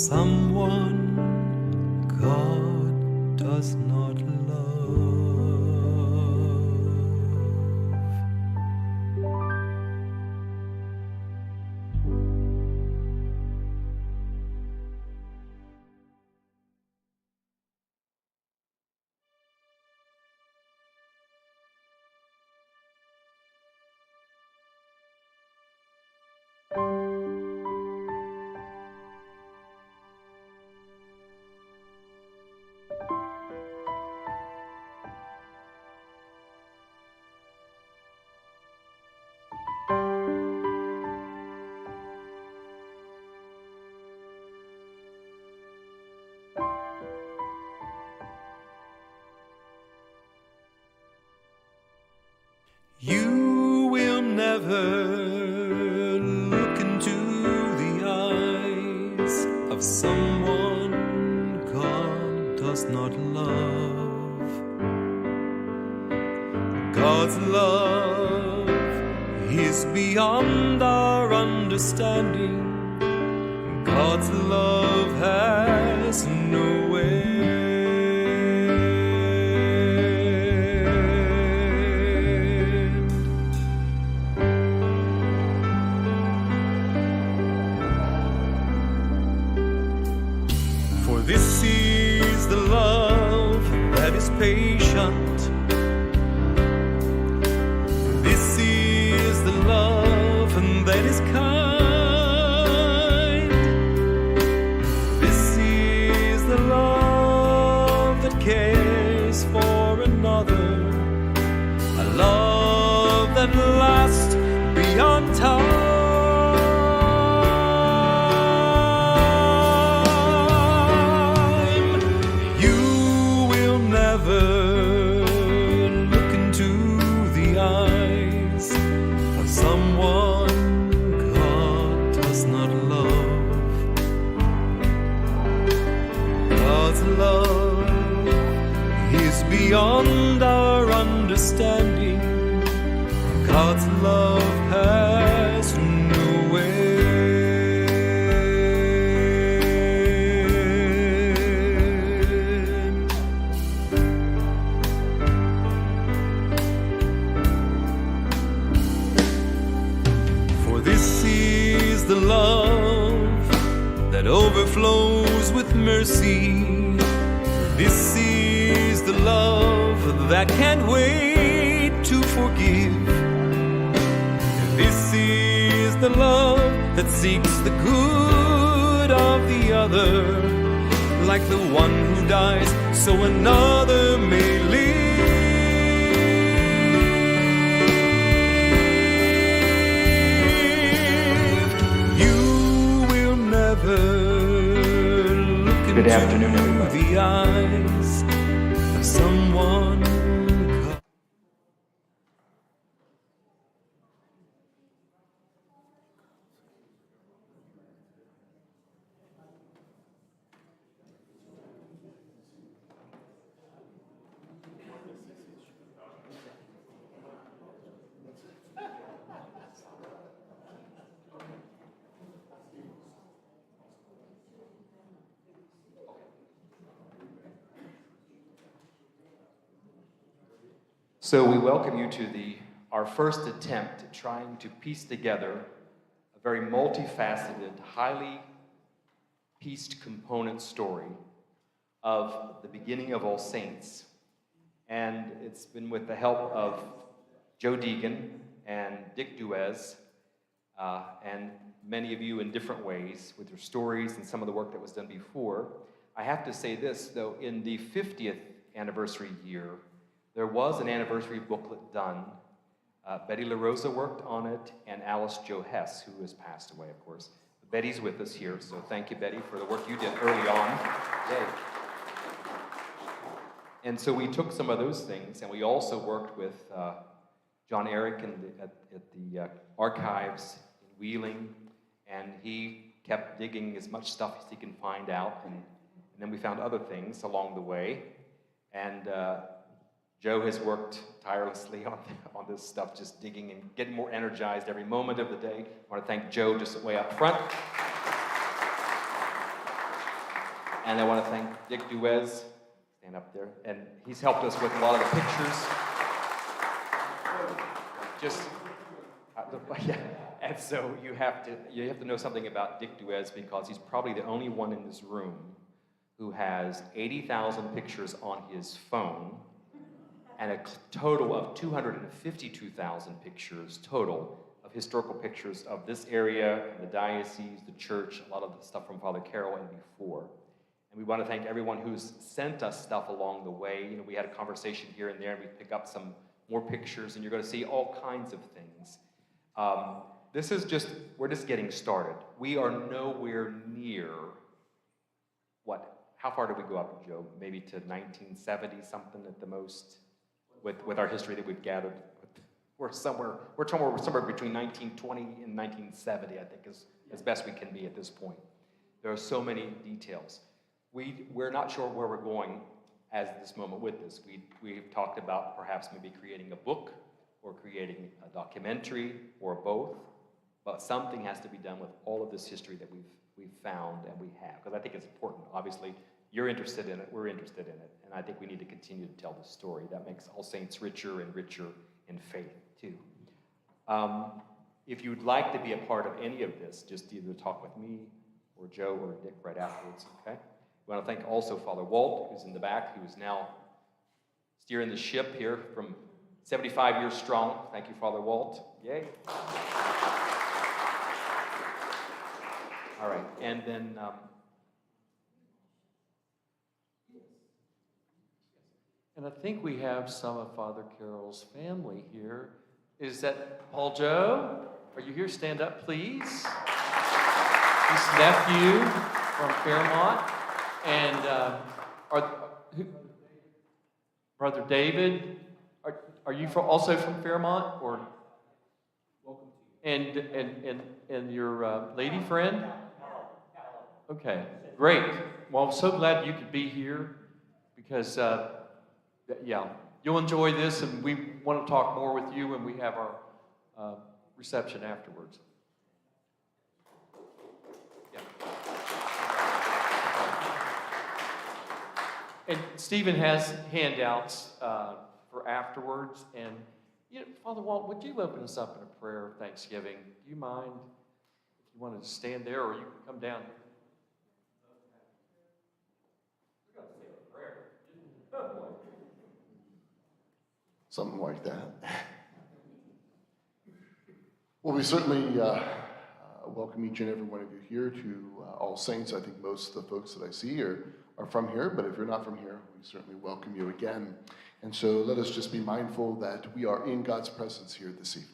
someone God does not love. You will never look into the eyes of someone God does not love. God's love is beyond our understanding. God's love has no end. This is the love that is patient. This is the love that is kind. This is the love that cares for another. A love that lasts beyond time. Look into the eyes of someone God does not love. God's love is beyond our understanding. God's love has no end. This is the love that overflows with mercy. This is the love that can't wait to forgive. This is the love that seeks the good of the other, like the one who dies so another may live. Good afternoon, everybody. The eyes of someone. So we welcome you to our first attempt at trying to piece together a very multifaceted, highly pieced component story of the beginning of All Saints. And it's been with the help of Joe Deegan and Dick Duez, and many of you in different ways with your stories and some of the work that was done before. I have to say this, though, in the 50th anniversary year, there was an anniversary booklet done. Betty LaRosa worked on it, and Alice Joe Hess, who has passed away, of course. Betty's with us here, so thank you, Betty, for the work you did early on. Yay. And so we took some of those things, and we also worked with John Eric at the archives in Wheeling, and he kept digging as much stuff as he can find out, and then we found other things along the way. And Joe has worked tirelessly on this stuff, just digging and getting more energized every moment of the day. I want to thank Joe just way up front. And I want to thank Dick Duez, stand up there, and he's helped us with a lot of the pictures. Yeah. And so you have to know something about Dick Duez because he's probably the only one in this room who has 80,000 pictures on his phone and a total of 252,000 pictures total of historical pictures of this area, the diocese, the church, a lot of the stuff from Father Carroll and before. And we want to thank everyone who's sent us stuff along the way. We had a conversation here and there, and we pick up some more pictures, and you're going to see all kinds of things. We're just getting started. We are nowhere near how far did we go up, Joe? Maybe to 1970 something at the most with our history that we've gathered. We're somewhere between 1920 and 1970, I think, is as best we can be at this point. There are so many details. We're not sure where we're going at this moment with this. We've talked about perhaps maybe creating a book or creating a documentary or both, but something has to be done with all of this history that we've found and we have, because I think it's important. Obviously, you're interested in it, we're interested in it, and I think we need to continue to tell the story. That makes All Saints richer and richer in faith, too. If you'd like to be a part of any of this, just either talk with me or Joe or Dick right afterwards, okay? We want to thank also Father Walt, who's in the back, who is now steering the ship here from 75 years strong. Thank you, Father Walt. Yay. All right, and then and I think we have some of Father Carroll's family here. Is that Paul Joe? Are you here? Stand up, please. His nephew from Fairmont. And Brother David, are you also from Fairmont? Or welcome to you. And your lady friend? Okay, great. Well, I'm so glad you could be here because, you'll enjoy this, and we want to talk more with you when we have our reception afterwards. Yeah. And Stephen has handouts for afterwards. And Father Walt, would you open us up in a prayer of thanksgiving? Do you mind if you wanted to stand there, or you can come down here? Something like that. Well, we certainly welcome each and every one of you here to All Saints. I think most of the folks that I see are from here, but if you're not from here, we certainly welcome you again. And so let us just be mindful that we are in God's presence here this evening.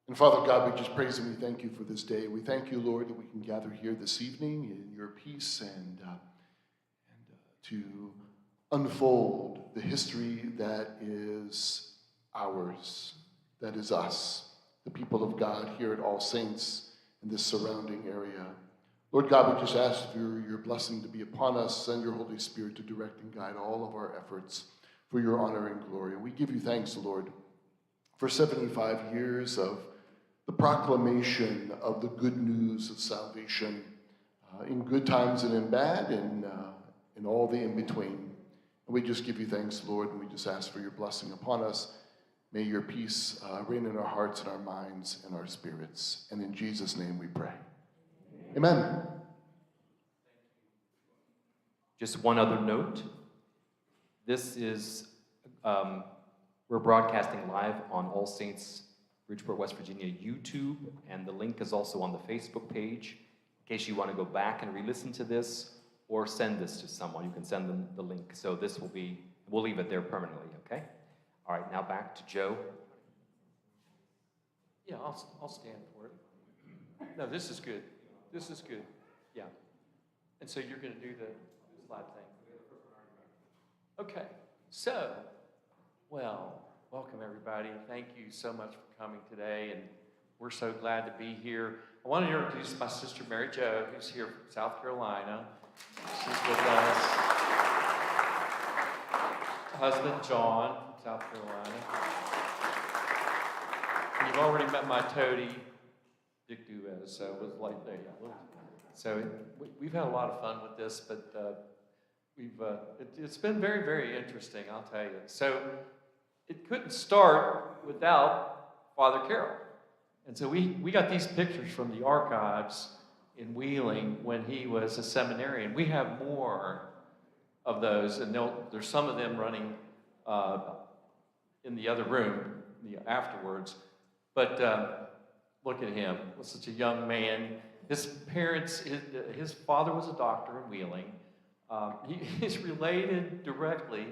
And Father God, we just praise and we thank you for this day. We thank you, Lord, that we can gather here this evening in your peace and to unfold the history that is ours, that is us, the people of God here at All Saints in this surrounding area. Lord God, we just ask for your blessing to be upon us. Send your Holy Spirit to direct and guide all of our efforts for your honor and glory. And we give you thanks, Lord, for 75 years of the proclamation of the good news of salvation in good times and in bad, and in all the in-between. And we just give you thanks, Lord, and we just ask for your blessing upon us. May your peace reign in our hearts and our minds and our spirits. And in Jesus' name we pray. Amen. just one other note. This is, we're broadcasting live on All Saints Bridgeport, West Virginia YouTube, and the link is also on the Facebook page. In case you want to go back and re-listen to this, or send this to someone, you can send them the link. So this will be, we'll leave it there permanently, okay? All right, now back to Joe. Yeah, I'll stand for it. No, this is good. This is good. Yeah. And so you're going to do the slide thing. Okay. So, well, welcome everybody. Thank you so much for coming today, and we're so glad to be here. I want to introduce my sister Mary Jo, who's here from South Carolina. She's with us. Husband John from South Carolina. you've already met my toady, Dick Duez, so it was like, there you go. So we've had a lot of fun with this, but it's been very, very interesting, I'll tell you. So it couldn't start without Father Carroll. And so we got these pictures from the archives in Wheeling when he was a seminarian. We have more of those, and there's some of them running in the other room afterwards. But look at him, was such a young man. His parents, his father was a doctor in Wheeling. He is related directly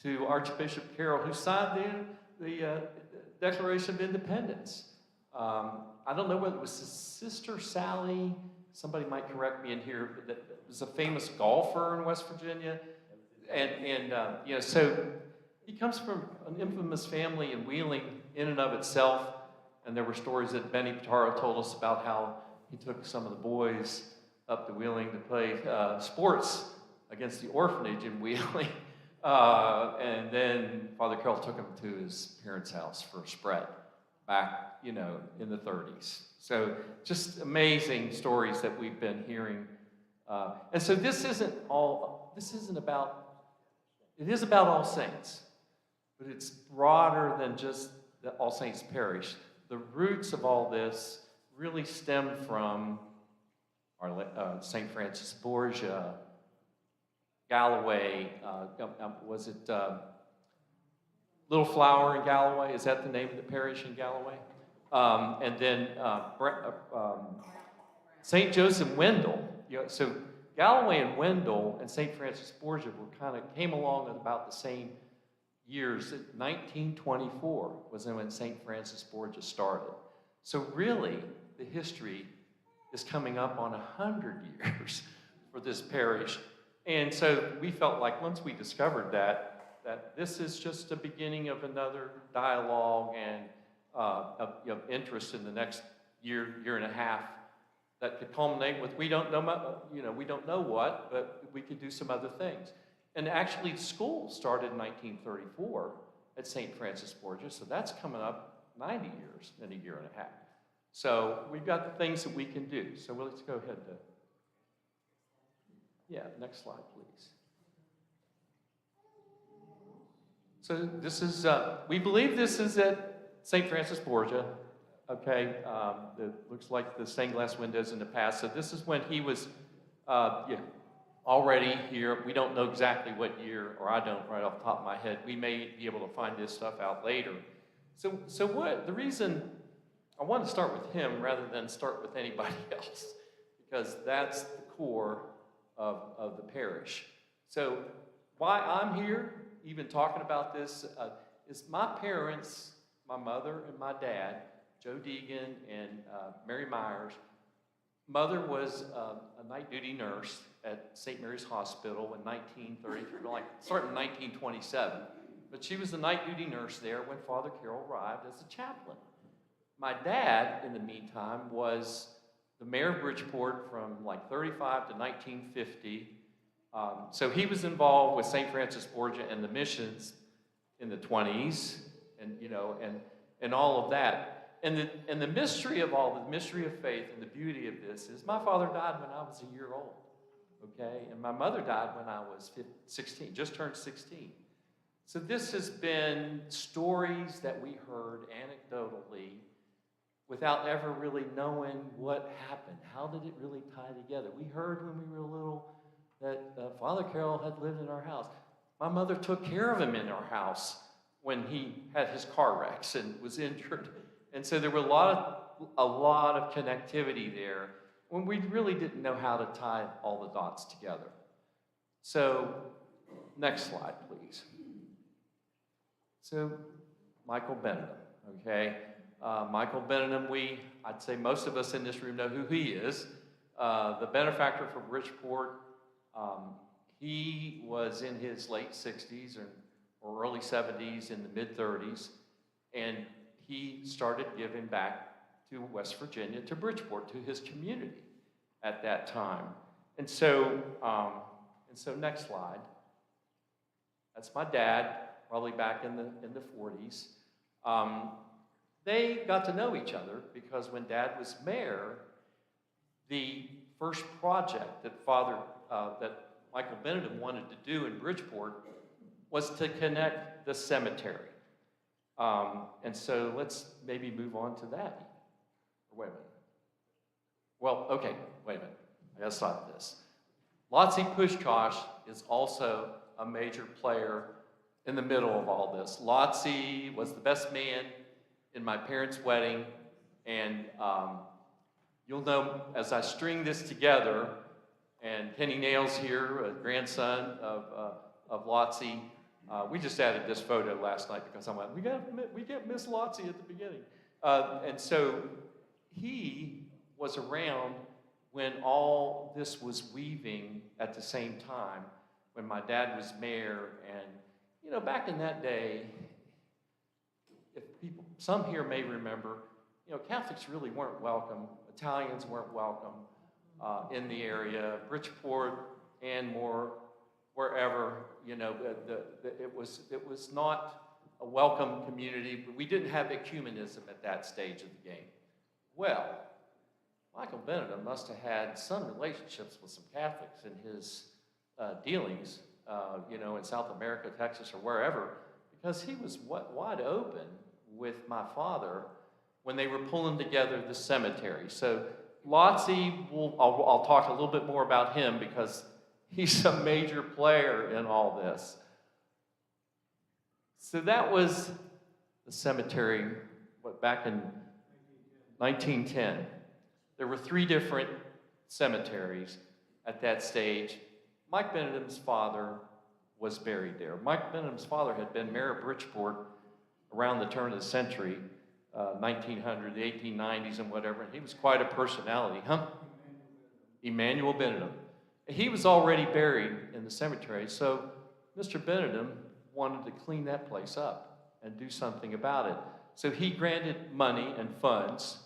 to Archbishop Carroll, who signed the Declaration of Independence. I don't know whether it was his sister Sally. Somebody might correct me in here, but that was a famous golfer in West Virginia. And you know, so he comes from an infamous family in Wheeling in and of itself. And there were stories that Benny Pitaro told us about how he took some of the boys up to Wheeling to play sports against the orphanage in Wheeling. And then Father Carroll took him to his parents' house for a spread back, you know, in the 30s. So just amazing stories that we've been hearing. And so it is about All Saints, but it's broader than just the All Saints Parish. The roots of all this really stem from our St. Francis Borgia, Galloway, was it Little Flower in Galloway? Is that the name of the parish in Galloway? And then St. Joseph Wendell. You know, so Galloway and Wendell and St. Francis Borgia came along at about the same years. 1924 was when St. Francis Borgia started. So really, the history is coming up on 100 years for this parish. And so we felt like once we discovered that this is just the beginning of another dialogue and of interest in the next year and a half that could culminate with we don't know what, but we could do some other things. And actually, school started in 1934 at St. Francis Borgia, so that's coming up 90 years in a year and a half. So we've got things that we can do. So let's go ahead to, next slide, please. So this is, we believe this is at St. Francis Borgia, okay? It looks like the stained glass windows in the past. So this is when he was, already here. We don't know exactly what year, or I don't right off the top of my head. We may be able to find this stuff out later. So what, the reason I want to start with him rather than start with anybody else, because that's the core of the parish. So why I'm here, even talking about this, is my parents, my mother and my dad, Joe Deegan and Mary Myers. Mother was a night duty nurse at St. Mary's Hospital in 1933, started in 1927. But she was a night duty nurse there when Father Carroll arrived as a chaplain. My dad, in the meantime, was the mayor of Bridgeport from like 35 to 1950. So he was involved with St. Francis Borgia and the missions in the 20s, and all of that. And the mystery of all, the mystery of faith and the beauty of this is my father died when I was a year old, okay? And my mother died when I was 16, just turned 16. So this has been stories that we heard anecdotally without ever really knowing what happened. How did it really tie together? We heard when we were little that Father Carroll had lived in our house. My mother took care of him in our house when he had his car wrecks and was injured. And so there were a lot of connectivity there when we really didn't know how to tie all the dots together. So next slide, please. So Michael Benham, okay? Michael Benham, I'd say most of us in this room know who he is. The benefactor for Bridgeport. He was in his late 60s or early 70s, in the mid 30s, and he started giving back to West Virginia, to Bridgeport, to his community at that time. And so next slide. That's my dad, probably back in the 40s. they got to know each other because when Dad was mayor, the first project that that Michael Benedum wanted to do in Bridgeport was to connect the cemetery. And so let's maybe move on to that. Or wait a minute. Well, okay, wait a minute. I gotta stop this. Lotzi Pushkosh is also a major player in the middle of all this. Lotzi was the best man in my parents' wedding, and you'll know as I string this together, and Kenny Nails here, a grandson of Lotzi, we just added this photo last night because I'm like, we get Miss Lotzi at the beginning. And so he was around when all this was weaving at the same time, when my dad was mayor. And, you know, back in that day, some here may remember, you know, Catholics really weren't welcome. Italians weren't welcome in the area. Bridgeport and more, wherever, you know, it was not a welcome community. We didn't have ecumenism at that stage of the game. Well, Michael Benedum must have had some relationships with some Catholics in his dealings, you know, in South America, Texas, or wherever, because he was wide open with my father when they were pulling together the cemetery. So Lotzi, I'll talk a little bit more about him because he's a major player in all this. So that was the cemetery, back in 1910. There were 3 different cemeteries at that stage. Mike Benedum's father was buried there. Mike Benedum's father had been mayor of Bridgeport around the turn of the century, 1900, the 1890s and whatever, and he was quite a personality, huh? Emmanuel Benedum. He was already buried in the cemetery, so Mr. Benedum wanted to clean that place up and do something about it. So he granted money and funds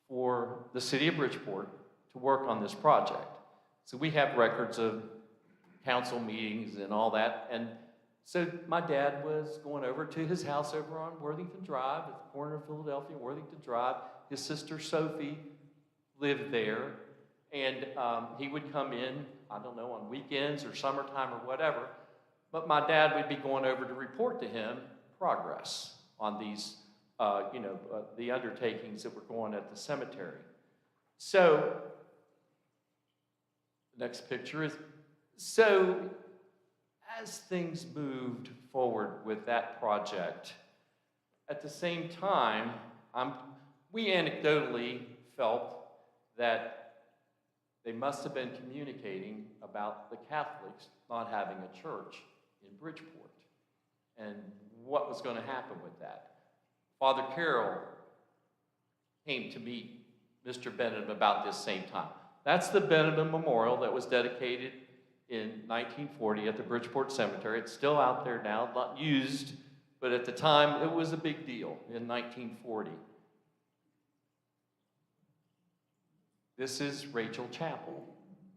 for the city of Bridgeport to work on this project. So we have records of council meetings and all that. And so my dad was going over to his house over on Worthington Drive, at the corner of Philadelphia and Worthington Drive. His sister Sophie lived there. And he would come in, I don't know, on weekends or summertime or whatever. But my dad would be going over to report to him progress on these, the undertakings that were going at the cemetery. So, the next picture is, so as things moved forward with that project, at the same time, we anecdotally felt that they must have been communicating about the Catholics not having a church in Bridgeport and what was going to happen with that. Father Carroll came to meet Mr. Benedum about this same time. That's the Benedum Memorial that was dedicated in 1940 at the Bridgeport Cemetery. It's still out there now, not used, but at the time it was a big deal in 1940. This is Rachel Chapel,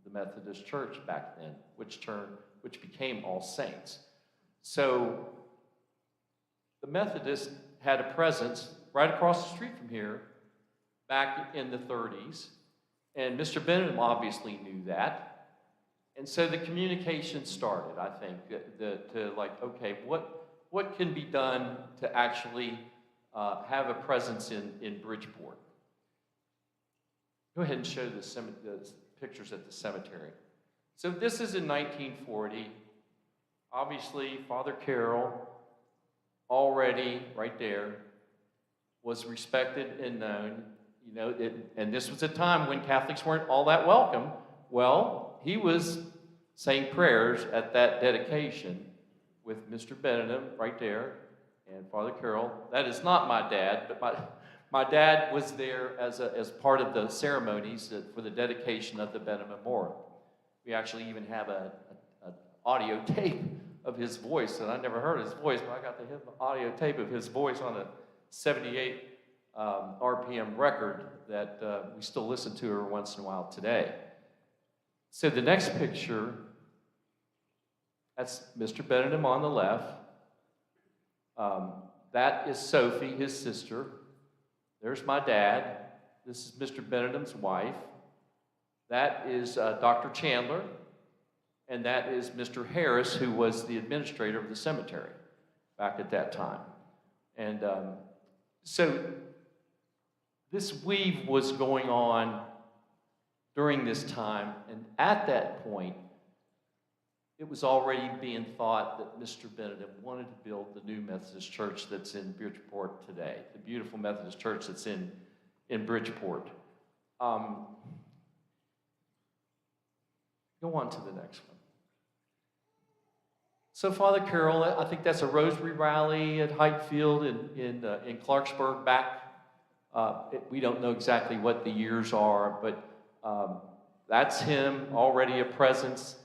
the Methodist Church back then, which became All Saints. So the Methodists had a presence right across the street from here back in the 30s, and Mr. Benedum obviously knew that. And so the communication started, I think, okay, what can be done to actually have a presence in Bridgeport? Go ahead and show the pictures at the cemetery. So this is in 1940. Obviously, Father Carroll, already right there, was respected and known. You know, and this was a time when Catholics weren't all that welcome. Well, he was saying prayers at that dedication with Mr. Benedum right there and Father Carroll. That is not my dad, but my dad was there as part of the ceremonies for the dedication of the Benedum Memorial. We actually even have an audio tape of his voice, and I never heard his voice, but I got the audio tape of his voice on a 78 RPM record that we still listen to every once in a while today. So the next picture, that's Mr. Benedum on the left. That is Sophie, his sister, There's my dad. This is Mr. Benedum's wife. That is Dr. Chandler. And that is Mr. Harris, who was the administrator of the cemetery back at that time. And so this weave was going on during this time, and at that point, it was already being thought that Mr. Benedum wanted to build the new Methodist church that's in Bridgeport today, the beautiful Methodist church that's in Bridgeport. Go on to the next one. So Father Carroll, I think that's a Rosary rally at Heightfield in Clarksburg back. We don't know exactly what the years are, but that's him, already a presence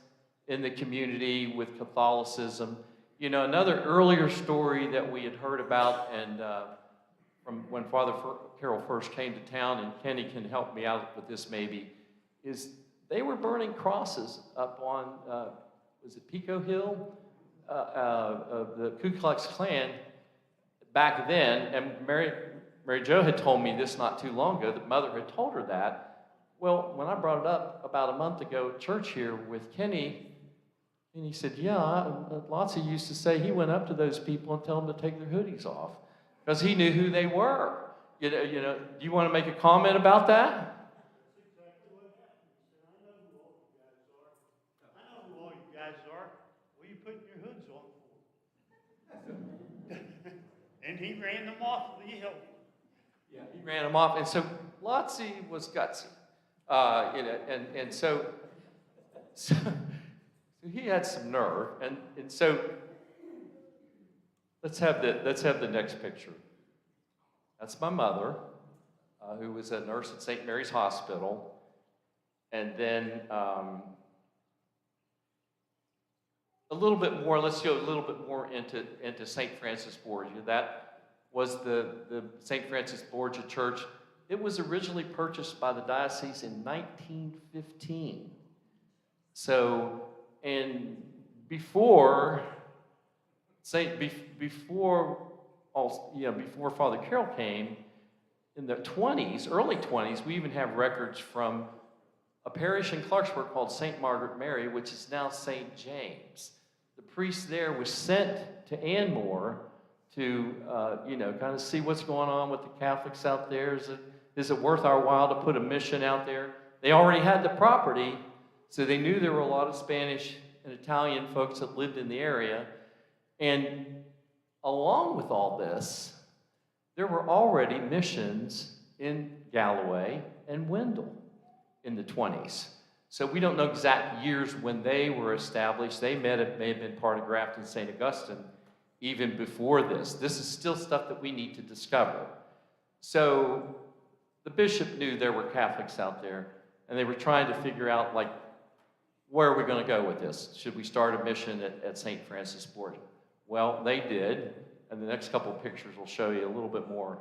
in the community with Catholicism. You know, another earlier story that we had heard about, and from when Father Carroll first came to town, and Kenny can help me out with this maybe, is they were burning crosses up on, was it Pico Hill? The Ku Klux Klan back then, and Mary Jo had told me this not too long ago, that Mother had told her that. Well, when I brought it up about a month ago at church here with Kenny, and he said, yeah, Lotzie used to say he went up to those people and tell them to take their hoodies off because he knew who they were. You know, do you want to make a comment about that? And he ran them off the hill. Yeah, he ran them off. And so Lotzie was gutsy. You know, and so he had some nerve. And so let's have the next picture. That's my mother, who was a nurse at St. Mary's Hospital. And then a little bit more, let's go a little bit more into St. Francis Borgia. That was the St. Francis Borgia Church. It was originally purchased by the diocese in 1915. So, and before Father Carroll came, in the 20s, early 20s, we even have records from a parish in Clarksburg called St. Margaret Mary, which is now St. James. The priest there was sent to Anmore to, kind of see what's going on with the Catholics out there. Is it worth our while to put a mission out there? They already had the property, so they knew there were a lot of Spanish and Italian folks that lived in the area. And along with all this, there were already missions in Galloway and Wendell in the 20s. So we don't know exact years when they were established. They may have been part of Grafton St. Augustine even before this. This is still stuff that we need to discover. So the bishop knew there were Catholics out there, and they were trying to figure out, like, where are we going to go with this? Should we start a mission at St. Francis Borgia? Well, they did, and the next couple of pictures will show you a little bit more.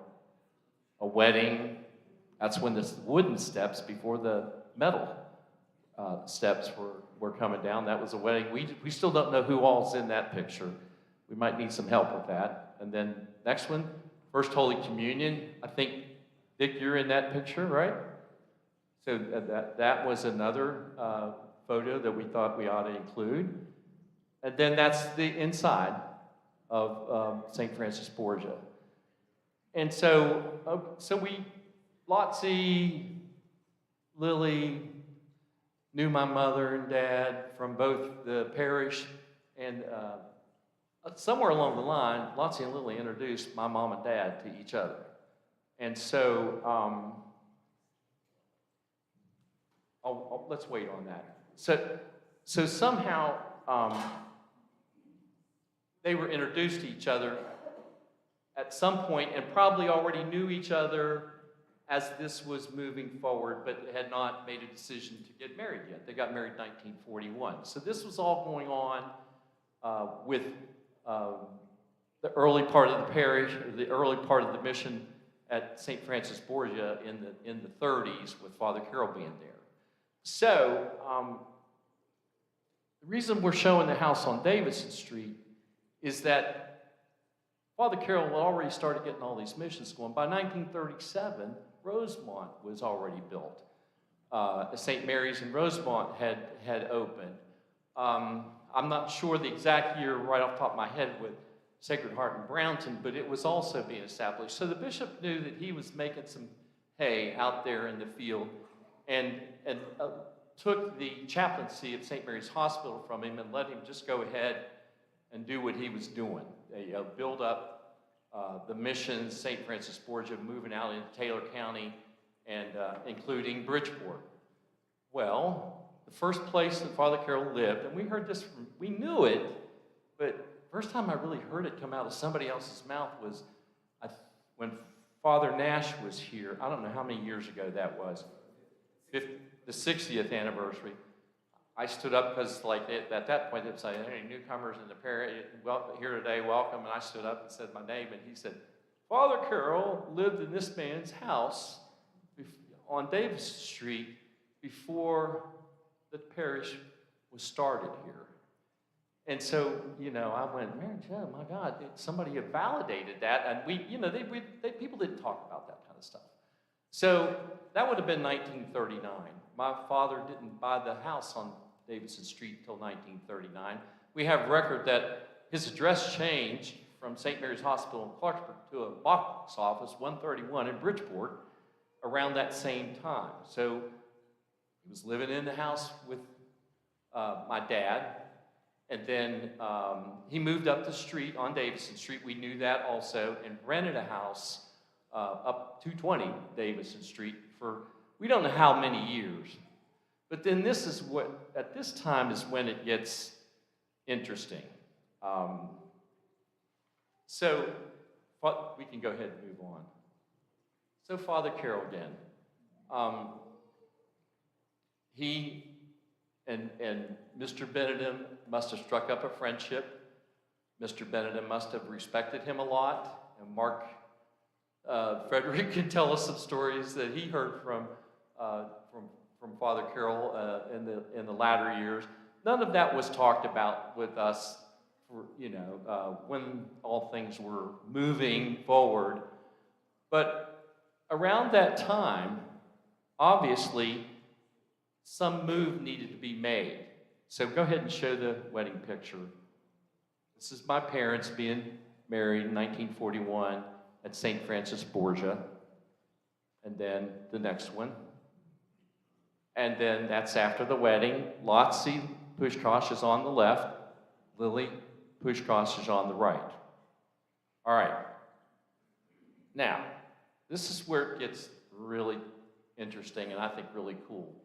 A wedding. That's when the wooden steps before the metal steps were coming down. That was a wedding. We still don't know who all's in that picture. We might need some help with that. And then next one, First Holy Communion. I think, Dick, you're in that picture, right? So that was another photo that we thought we ought to include. And then that's the inside of St. Francis Borgia. And so Lotzie, Lily knew my mother and dad from both the parish, and somewhere along the line, Lotzie and Lily introduced my mom and dad to each other. And so let's wait on that. So somehow they were introduced to each other at some point and probably already knew each other as this was moving forward, but had not made a decision to get married yet. They got married in 1941. So this was all going on with the early part of the parish, or the early part of the mission at St. Francis Borgia in the 30s, with Father Carroll being there. So the reason we're showing the house on Davidson Street is that Father Carroll had already started getting all these missions going. By 1937, Rosemont was already built. St. Mary's in Rosemont had opened. I'm not sure the exact year right off the top of my head with Sacred Heart in Brownton, but it was also being established. So the bishop knew that he was making some hay out there in the field and took the chaplaincy of St. Mary's Hospital from him and let him just go ahead and do what he was doing. They build up the missions, St. Francis Borgia moving out into Taylor County and including Bridgeport. Well, the first place that Father Carroll lived, and we heard this, we knew it, but first time I really heard it come out of somebody else's mouth was when Father Nash was here. I don't know how many years ago that was. The 60th anniversary. I stood up because, at that point, they would say, "Any newcomers in the parish here today, welcome." And I stood up and said my name, and he said, "Father Carroll lived in this man's house on Davis Street before the parish was started here." And so, I went, "Mary Jo, my God, somebody had validated that." And people didn't talk about that kind of stuff. So that would have been 1939. My father didn't buy the house on Davidson Street until 1939. We have record that his address changed from St. Mary's Hospital in Clarksburg to a box office, 131 in Bridgeport, around that same time. So he was living in the house with my dad, and then he moved up the street on Davidson Street. We knew that also, and rented a house up 220 Davidson Street for we don't know how many years. But then this is at this time is when it gets interesting. So we can go ahead and move on. So Father Carroll again. He and Mr. Benedum must have struck up a friendship. Mr. Benedum must have respected him a lot. And Mark Frederick can tell us some stories that he heard from Father Carroll in the latter years. None of that was talked about with us for, when all things were moving forward. But around that time, obviously, some move needed to be made. So go ahead and show the wedding picture. This is my parents being married in 1941 at St. Francis Borgia. And then the next one. And then that's after the wedding. Lotzi Pushkosh is on the left. Lily Pushkosh is on the right. All right. Now, this is where it gets really interesting and I think really cool.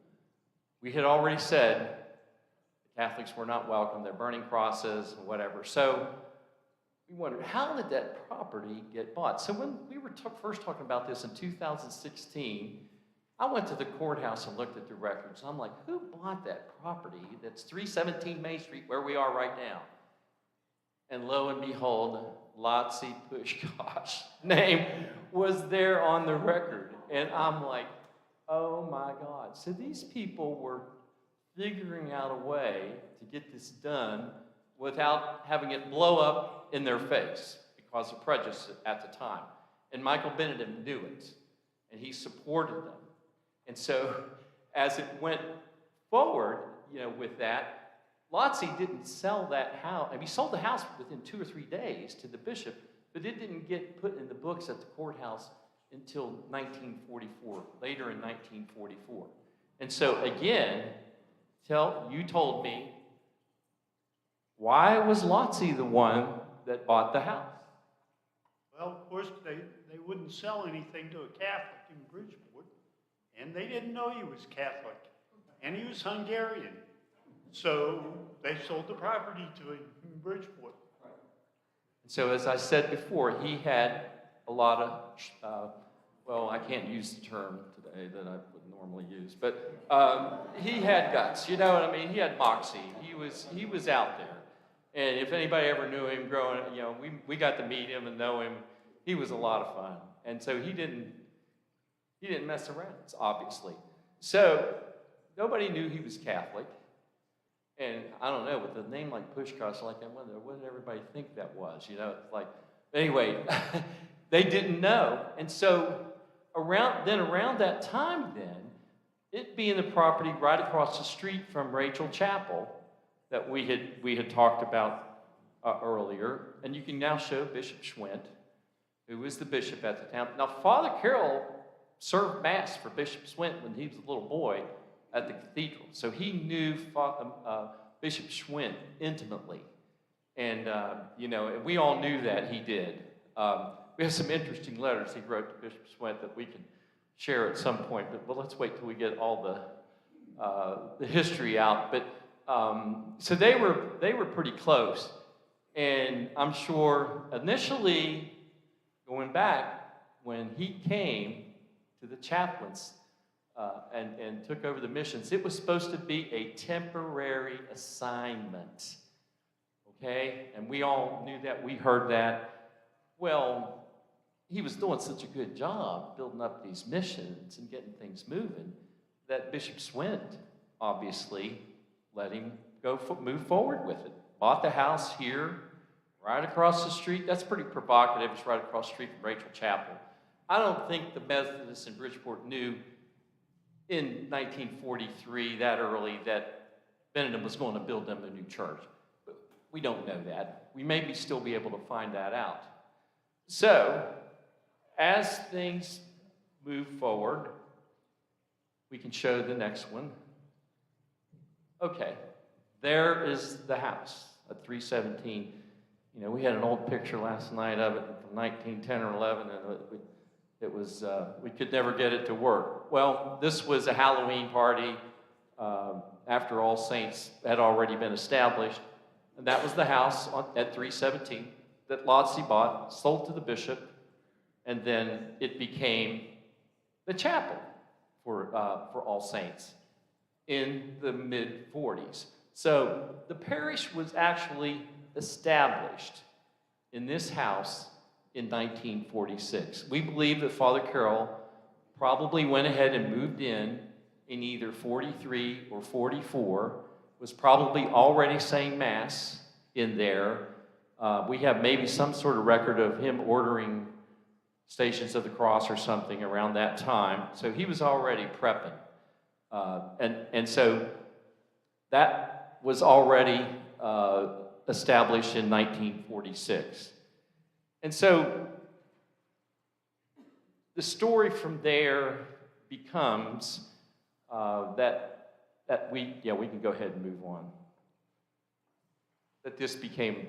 We had already said the Catholics were not welcome. They're burning crosses and whatever. So we wondered, how did that property get bought? So when we were first talking about this in 2016, I went to the courthouse and looked at the records. I'm like, who bought that property that's 317 Main Street, where we are right now? And lo and behold, Lotzi Pushkosh's name was there on the record. And I'm like, oh my God. So these people were figuring out a way to get this done without having it blow up in their face because of prejudice at the time. And Michael Benedum knew it, and he supported them. And so as it went forward, with that, Lotzi didn't sell that house. I mean, he sold the house within 2 or 3 days to the bishop, but it didn't get put in the books at the courthouse until 1944, later in 1944. And so again, you told me, why was Lotzi the one that bought the house? Well, of course, they wouldn't sell anything to a Catholic in Bridgeport, and they didn't know he was Catholic, and he was Hungarian. So they sold the property to him in Bridgeport. So as I said before, he had a lot of, I can't use the term today that I would normally use, but he had guts, you know what I mean? He had moxie. He was out there. And if anybody ever knew him growing, we got to meet him and know him. He was a lot of fun. And so he didn't mess around, obviously. So nobody knew he was Catholic. And I don't know, with a name like Pushkosh, like I wonder, what did everybody think that was? It's like, Anyway, they didn't know. And so around that time then, it being the property right across the street from Rachel Chapel that we had talked about earlier, and you can now show Bishop Schwint, who was the bishop at the time. Now, Father Carroll served Mass for Bishop Schwint when he was a little boy at the cathedral, so he knew Bishop Schwint intimately. And, we all knew that he did. We have some interesting letters he wrote to Bishop Schwint that we can share at some point, but let's wait till we get all the history out. But so they were pretty close, and I'm sure initially going back when he came to the chaplains and took over the missions, it was supposed to be a temporary assignment. Okay, and we all knew that. We heard that. Well, he was doing such a good job building up these missions and getting things moving that Bishop Swint obviously let him move forward with it. Bought the house here, right across the street. That's pretty provocative. It's right across the street from Rachel Chapel. I don't think the Methodists in Bridgeport knew in 1943, that early, that Benedum was going to build them a new church. But we don't know that. We maybe still be able to find that out. So, as things move forward, we can show the next one. Okay, there is the house at 317. You know, we had an old picture last night of it from 1910 or 11, and it was we could never get it to work. Well, this was a Halloween party after All Saints had already been established, and that was the house at 317 that Lotzi bought, sold to the bishop, and then it became the chapel for All Saints in the mid-40s. So the parish was actually established in this house in 1946. We believe that Father Carroll probably went ahead and moved in either 43 or 44, was probably already saying Mass in there. We have maybe some sort of record of him ordering Stations of the Cross or something around that time. So he was already prepping. And so that was already established in 1946. And so the story from there becomes that we can go ahead and move on. That this became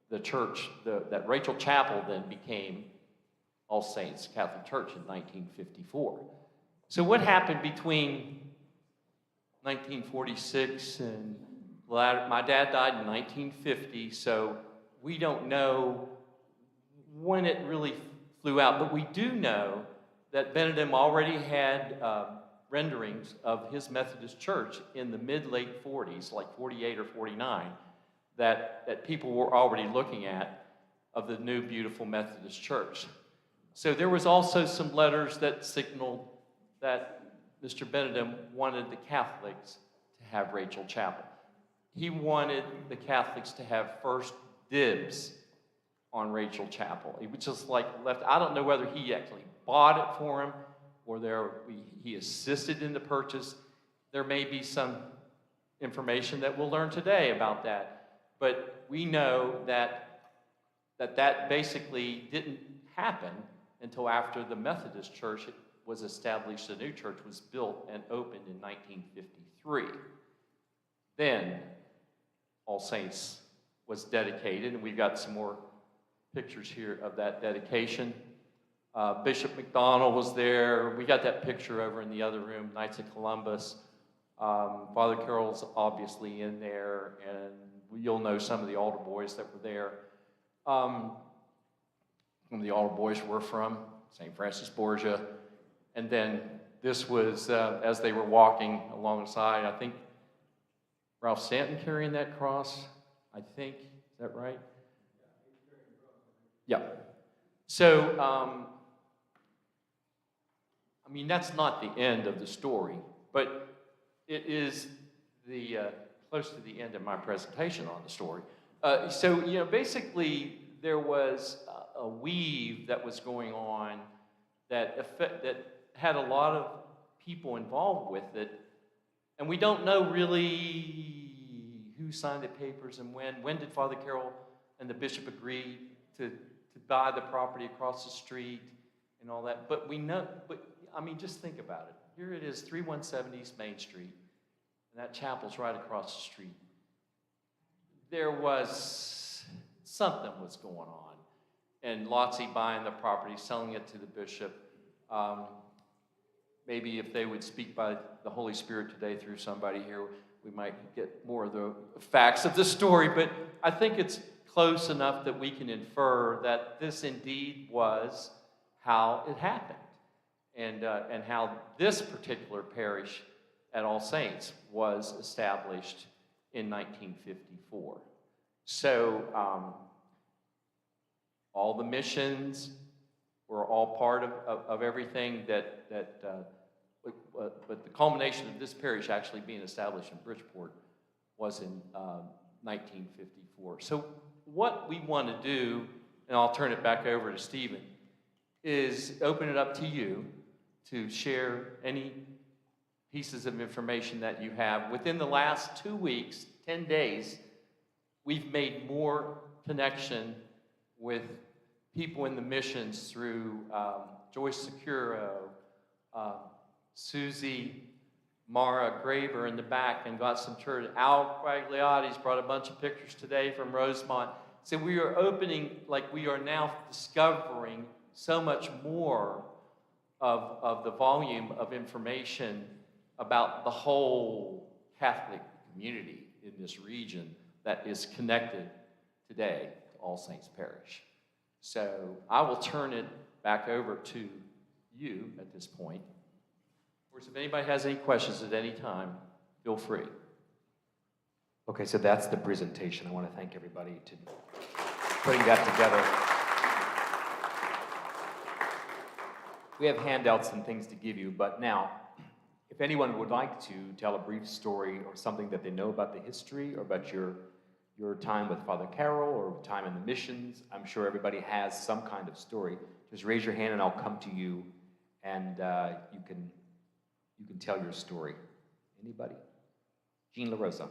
the church, that Rachel Chapel then became All Saints Catholic Church in 1954. So what happened between 1946 and my dad died in 1950, so we don't know when it really flew out, but we do know that Benedum already had renderings of his Methodist church in the mid-late 40s, like 48 or 49, that people were already looking at of the new beautiful Methodist church. So there was also some letters that signaled that Mr. Benedum wanted the Catholics to have Rachel Chapel. He wanted the Catholics to have first dibs on Rachel Chapel. He was just like left. I don't know whether he actually bought it for him or he assisted in the purchase. There may be some information that we'll learn today about that. But we know that basically didn't happen until after the Methodist Church was established. The new church was built and opened in 1953. Then All Saints was dedicated, and we've got some more pictures here of that dedication. Bishop McDonald was there. We got that picture over in the other room, Knights of Columbus. Father Carroll's obviously in there, and you'll know some of the altar boys that were there. Some of the altar boys were from St. Francis Borgia. And then this was, as they were walking alongside, I think, Ralph Stanton carrying that cross, I think. Is that right? Yeah. So, that's not the end of the story, but it is close to the end of my presentation on the story. Basically, there was a weave that was going on that had a lot of people involved with it, and we don't know really who signed the papers and when. When did Father Carroll and the bishop agree to buy the property across the street and all that? But we know, I mean, just think about it. Here it is, 317 East Main Street, and that chapel's right across the street. There was something was going on, and Lotzie buying the property, selling it to the bishop. Maybe if they would speak by the Holy Spirit today through somebody here, we might get more of the facts of the story. But I think it's close enough that we can infer that this indeed was how it happened, and how this particular parish at All Saints was established in 1954. So all the missions were all part of everything but the culmination of this parish actually being established in Bridgeport was in 1954. So what we want to do, and I'll turn it back over to Stephen, is open it up to you to share any pieces of information that you have. Within the last 2 weeks, 10 days, we've made more connection with people in the missions through Joyce Securo, Susie Mara Graver in the back, and got some church. Al Quagliotti's brought a bunch of pictures today from Rosemont. So we are opening, like we are now discovering so much more of the volume of information about the whole Catholic community in this region that is connected today to All Saints Parish. So I will turn it back over to you at this point. Of course, if anybody has any questions at any time, feel free. Okay, so that's the presentation. I want to thank everybody to putting that together. We have handouts and things to give you, but now, if anyone would like to tell a brief story or something that they know about the history or about your time with Father Carroll or time in the missions, I'm sure everybody has some kind of story. Just raise your hand and I'll come to you, and you can tell your story. Anybody? Jean LaRosa.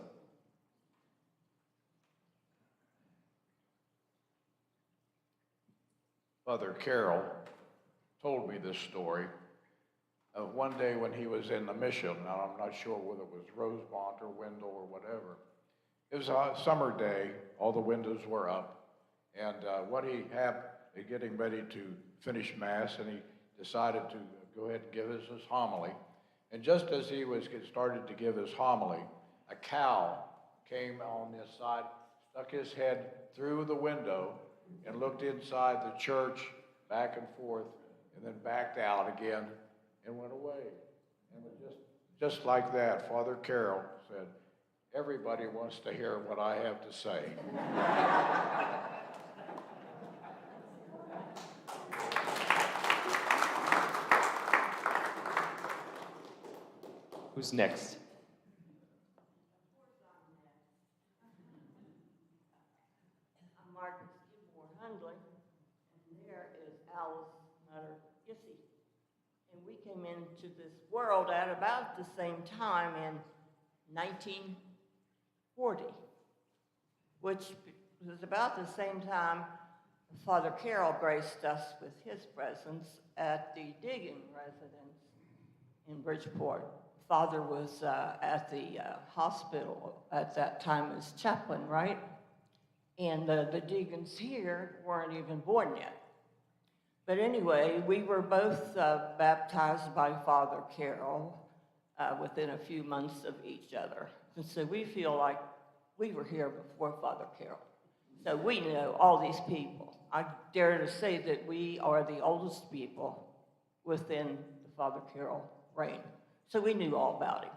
Father Carroll told me this story of one day when he was in the mission. Now, I'm not sure whether it was Rosemont or Wendell or whatever. It was a summer day. All the windows were up. And what he had, getting ready to finish Mass, and he decided to go ahead and give us his homily. And just as he was started to give his homily, a cow came on this side, stuck his head through the window, and looked inside the church, back and forth, and then backed out again and went away. And it just like that, Father Carroll said, "Everybody wants to hear what I have to say." Who's next? I'm Margaret Skidmore Hundley, and there is Alice Nutter Gissy. And we came into this world at about the same time in 1940, which was about the same time Father Carroll graced us with his presence at the digging residence in Bridgeport. Father was at the hospital at that time as chaplain, right? And the deacons here weren't even born yet. But anyway, we were both baptized by Father Carroll within a few months of each other. And so we feel like we were here before Father Carroll. So we know all these people. I dare to say that we are the oldest people within the Father Carroll reign. So we knew all about him.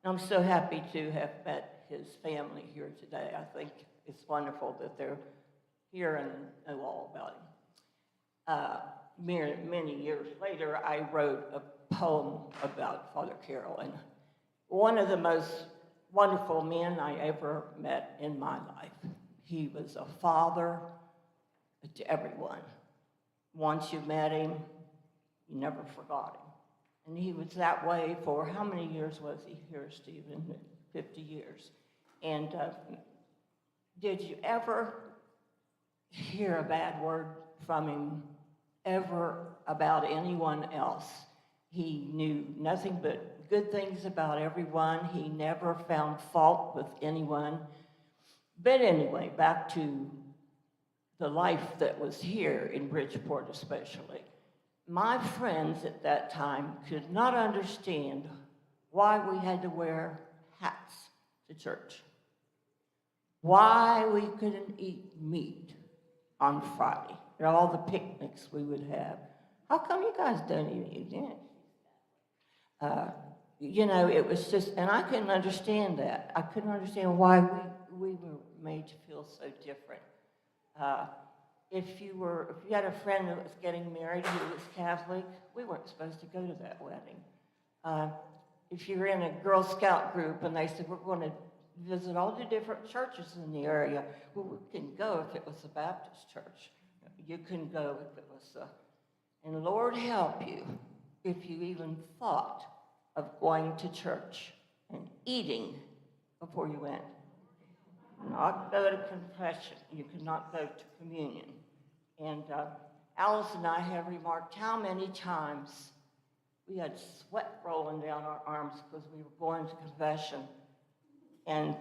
And I'm so happy to have met his family here today. I think it's wonderful that they're here and know all about him. Many years later, I wrote a poem about Father Carroll, and one of the most wonderful men I ever met in my life. He was a father, to everyone. Once you met him, you never forgot him. And he was that way for how many years was he here, Stephen? 50 years. And did you ever hear a bad word from him ever about anyone else? He knew nothing but good things about everyone. He never found fault with anyone. But anyway, back to the life that was here in Bridgeport especially. My friends at that time could not understand why we had to wear hats to church, why we couldn't eat meat on Friday, and all the picnics we would have. How come you guys don't even eat it? You know, it was just, and I couldn't understand that. I couldn't understand why we were made to feel so different. If you had a friend that was getting married who was Catholic, we weren't supposed to go to that wedding. If you were in a Girl Scout group and they said, we're going to visit all the different churches in the area, well, we can go if it was a Baptist church. You couldn't go if it was and Lord help you if you even thought of going to church and eating before you went. Not go to confession. You could not go to communion. And Alice and I have remarked how many times we had sweat rolling down our arms because we were going to confession. And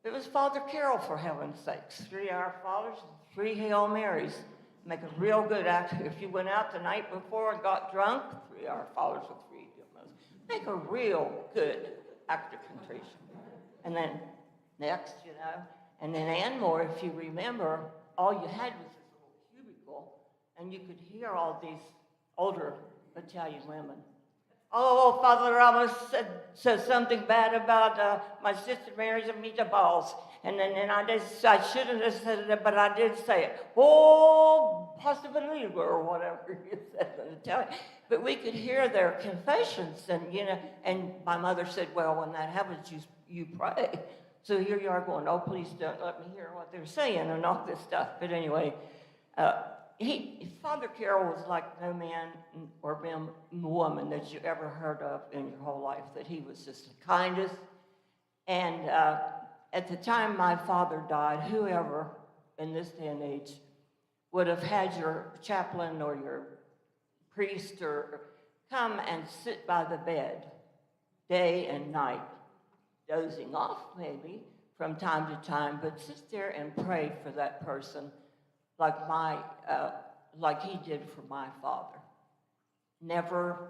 it was Father Carroll, for heaven's sakes. 3 Our Fathers, 3 Hail Marys. Make a real good act. If you went out the night before and got drunk, 3 Our Fathers with 3 Hail Marys. Make a real good act of contrition. And then next, you know, and then Anmore, if you remember, all you had was this little cubicle, and you could hear all these older Italian women. Oh, Father Ramos said something bad about my sister Mary's meatballs. And then I shouldn't have said it, but I did say it. Oh, possibly, or whatever you said in Italian. But we could hear their confessions, and you know, and my mother said, well, when that happens, you pray. So here you are going, oh, please don't let me hear what they're saying and all this stuff. But anyway, Father Carroll was like no man or woman that you ever heard of in your whole life, that he was just the kindest. And at the time my father died, whoever in this day and age would have had your chaplain or your priest or come and sit by the bed day and night, dozing off maybe from time to time, but sit there and pray for that person like he did for my father. Never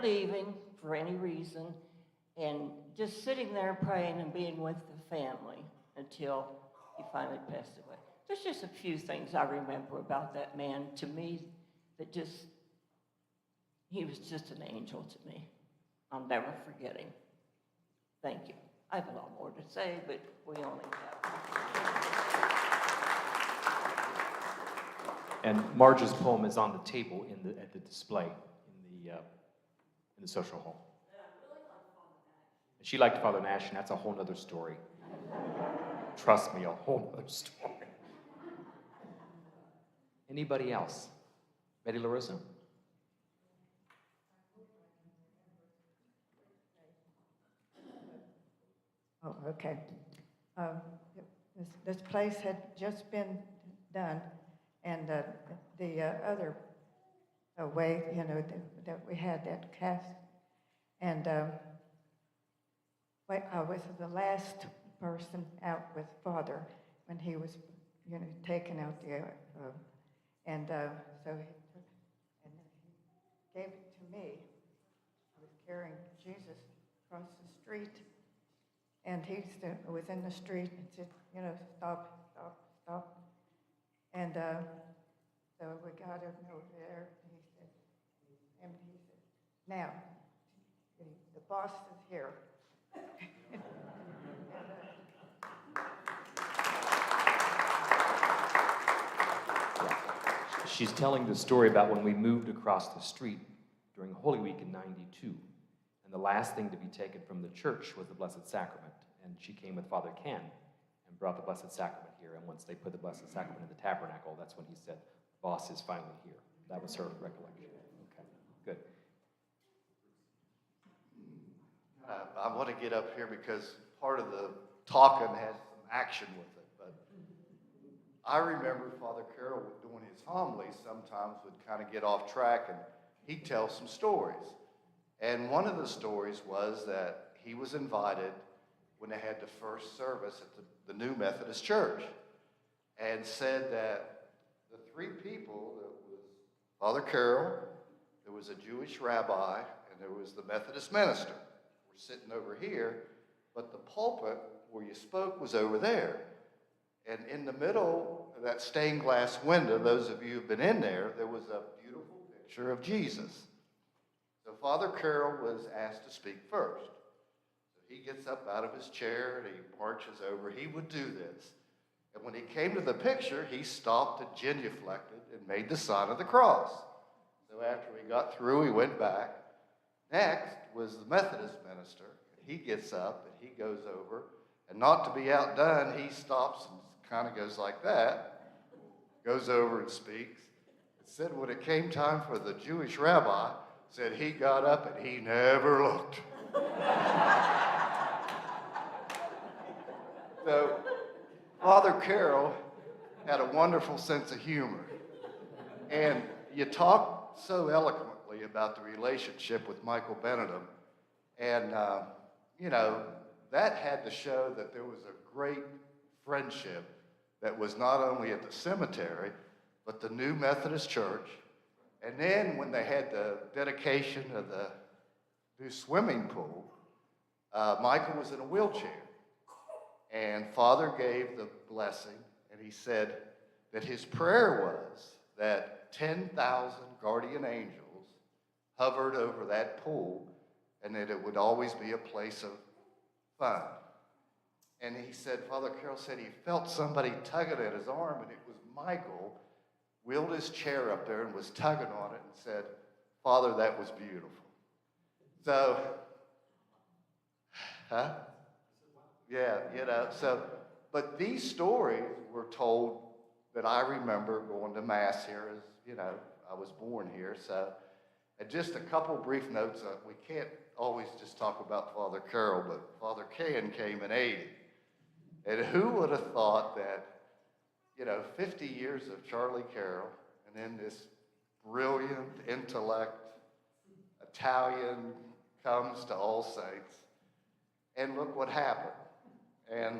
leaving for any reason, and just sitting there praying and being with the family until he finally passed away. There's just a few things I remember about that man to me that he was just an angel to me. I'll never forget him. Thank you. I have a lot more to say, but we only have. And Marge's poem is on the table at the display in the social hall. She liked Father Nash, and that's a whole other story. Trust me, a whole other story. Anybody else? Betty LaRosa? Oh, okay. This place had just been done, and the other way, you know, that we had that cast, and I was the last person out with Father when he was, you know, taken out the, and so he took, and he gave it to me. I was carrying Jesus across the street. And he was in the street and said, you know, stop, stop, stop. And so we got him over there, and he said, now, the boss is here. She's telling the story about when we moved across the street during Holy Week in '92. And the last thing to be taken from the church was the Blessed Sacrament. And she came with Father Ken and brought the Blessed Sacrament here. And once they put the Blessed Sacrament in the tabernacle, that's when he said, boss is finally here. That was her recollection. Okay, good. I want to get up here because part of the talking had some action with it. But I remember Father Carroll doing his homilies sometimes would kind of get off track, and he'd tell some stories. And one of the stories was that he was invited when they had the first service at the new Methodist Church, and said that the three people, that was Father Carroll, there was a Jewish rabbi, and there was the Methodist minister, were sitting over here, but the pulpit where you spoke was over there. And in the middle of that stained glass window, those of you who've been in there, there was a beautiful picture of Jesus. So Father Carroll was asked to speak first. So he gets up out of his chair and he marches over. He would do this. And when he came to the picture, he stopped and genuflected and made the sign of the cross. So after we got through, he went back. Next was the Methodist minister. He gets up and he goes over. And not to be outdone, he stops and kind of goes like that, goes over and speaks. It said when it came time for the Jewish rabbi, said he got up and he never looked. So Father Carroll had a wonderful sense of humor. And you talk so eloquently about the relationship with Michael Benedum. And, you know, that had to show that there was a great friendship that was not only at the cemetery, but the new Methodist Church. And then when they had the dedication of the new swimming pool, Michael was in a wheelchair. And Father gave the blessing, and he said that his prayer was that 10,000 guardian angels hovered over that pool, and that it would always be a place of fun. And he said, Father Carroll said he felt somebody tugging at his arm, and it was Michael, wheeled his chair up there and was tugging on it and said, Father, that was beautiful. So, yeah, you know, so, but these stories were told that I remember going to Mass here as, you know, I was born here. So, and just a couple brief notes. We can't always just talk about Father Carroll, but Father Cahan came in 80. And who would have thought that, you know, 50 years of Charlie Carroll, and then this brilliant intellect Italian comes to All Saints, and look what happened. And,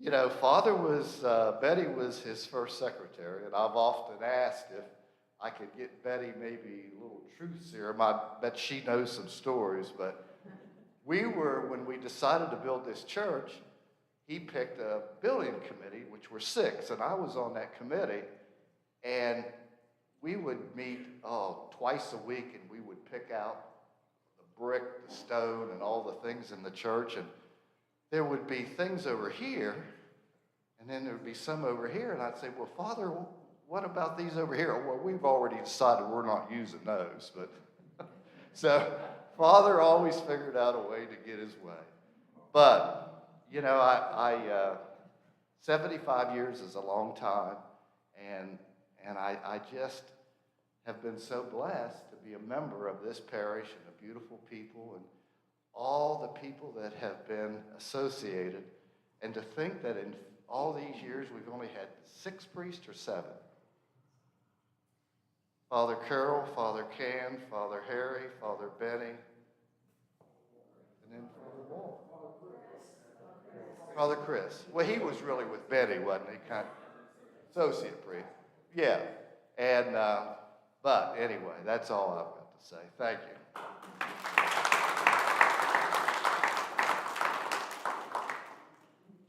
you know, Father was, Betty was his first secretary, and I've often asked if I could get Betty maybe a little truth serum. I bet she knows some stories, but we were, when we decided to build this church, he picked a building committee, which were 6, and I was on that committee, and we would meet, twice a week, and we would pick out the brick, the stone, and all the things in the church, and there would be things over here, and then there would be some over here, and I'd say, well, Father, what about these over here? Well, we've already decided we're not using those, but so Father always figured out a way to get his way. But, you know, I 75 years is a long time, and I just have been so blessed to be a member of this parish and the beautiful people and all the people that have been associated, and to think that in all these years we've only had 6 priests or 7. Father Carroll, Father Can, Father Harry, Father Benny, and then Father Wall. Father Chris. Well, he was really with Betty, wasn't he? Kind of associate priest. Yeah. And, but anyway, that's all I've got to say. Thank you.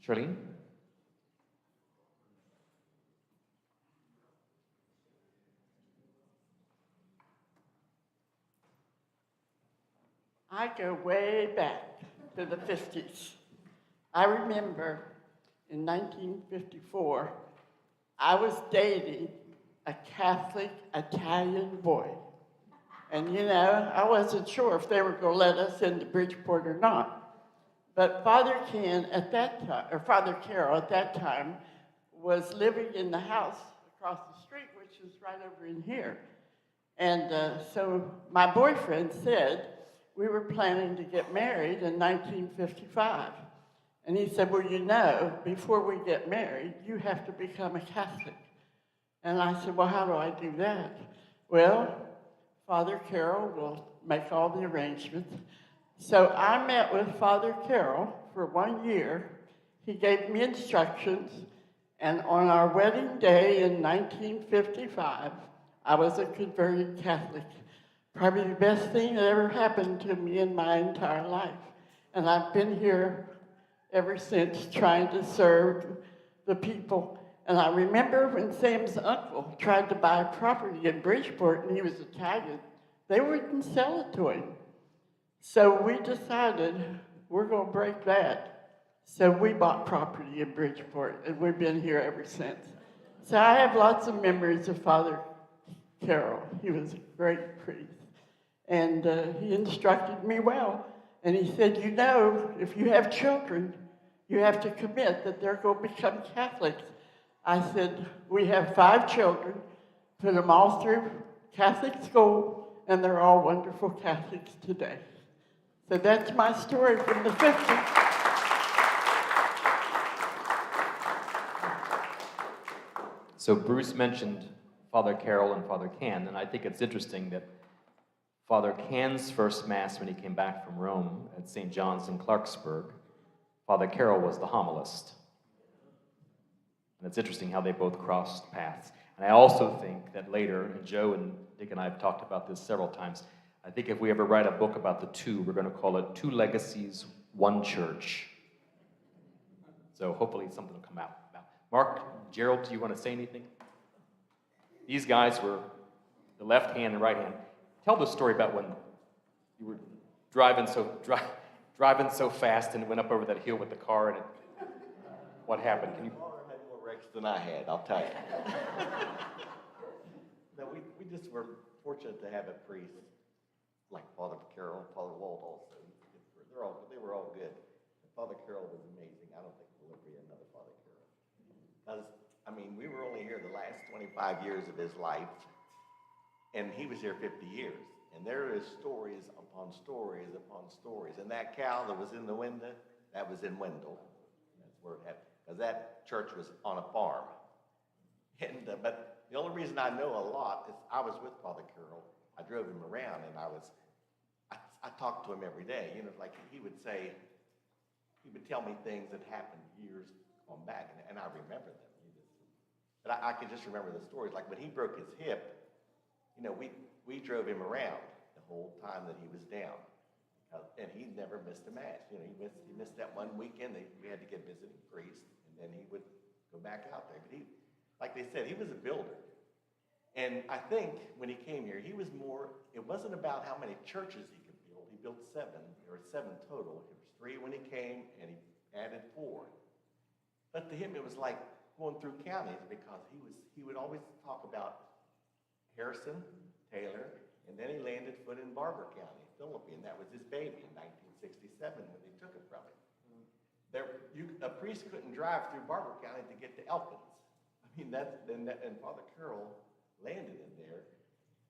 Charlene? I go way back to the 50s. I remember in 1954, I was dating a Catholic Italian boy. And you know, I wasn't sure if they were going to let us into Bridgeport or not. But Father Ken at that time, or Father Carroll at that time, was living in the house across the street, which is right over in here. And so my boyfriend said we were planning to get married in 1955. And he said, well, you know, before we get married, you have to become a Catholic. And I said, well, how do I do that? Well, Father Carroll will make all the arrangements. So I met with Father Carroll for 1 year. He gave me instructions, and on our wedding day in 1955, I was a converted Catholic. Probably the best thing that ever happened to me in my entire life. And I've been here ever since trying to serve the people. And I remember when Sam's uncle tried to buy property in Bridgeport, and he was Italian, they wouldn't sell it to him. So we decided we're going to break that. So we bought property in Bridgeport, and we've been here ever since. So I have lots of memories of Father Carroll. He was a great priest. And he instructed me well. And he said, you know, if you have children, you have to commit that they're going to become Catholics. I said, we have 5 children, put them all through Catholic school, and they're all wonderful Catholics today. So that's my story from the 50s. So Bruce mentioned Father Carroll and Father Can, and I think it's interesting that Father Can's first Mass when he came back from Rome at St. John's in Clarksburg, Father Carroll was the homilist. And it's interesting how they both crossed paths. And I also think that later, and Joe and Dick and I have talked about this several times, I think if we ever write a book about the two, we're going to call it Two Legacies, One Church. So hopefully something will come out. Mark, Gerald, do you want to say anything? These guys were the left hand and right hand. Tell the story about when you were driving so fast and went up over that hill with the car, and what happened? Can you? Had more wrecks than I had, I'll tell you. No, we just were fortunate to have a priest like Father Carroll and Father Walt also. They were all good. Father Carroll was amazing. I don't think there'll ever be another Father Carroll. Because, I mean, we were only here the last 25 years of his life, and he was here 50 years. And there is stories upon stories upon stories. And that cow that was in the window, that was in Wendell. That's where it happened. Because that church was on a farm. And but the only reason I know a lot is I was with Father Carroll. I drove him around, and I talked to him every day. You know, like he would tell me things that happened years on back, and I remember them. But I can just remember the stories. Like when he broke his hip, you know, we drove him around the whole time that he was down. And he never missed a Mass. You know, he missed that one weekend. We had to get visiting priest, and then he would go back out there. But he, like they said, he was a builder. And I think when he came here, it wasn't about how many churches he could build. He built 7 total. It was 3 when he came, and he added 4. But to him, it was like going through counties, because he would always talk about Harrison, Taylor, and then he landed foot in Barber County, Philippi, and that was his baby in 1967 when they took it from him. A priest couldn't drive through Barber County to get to Elkins. I mean, and Father Carroll landed in there,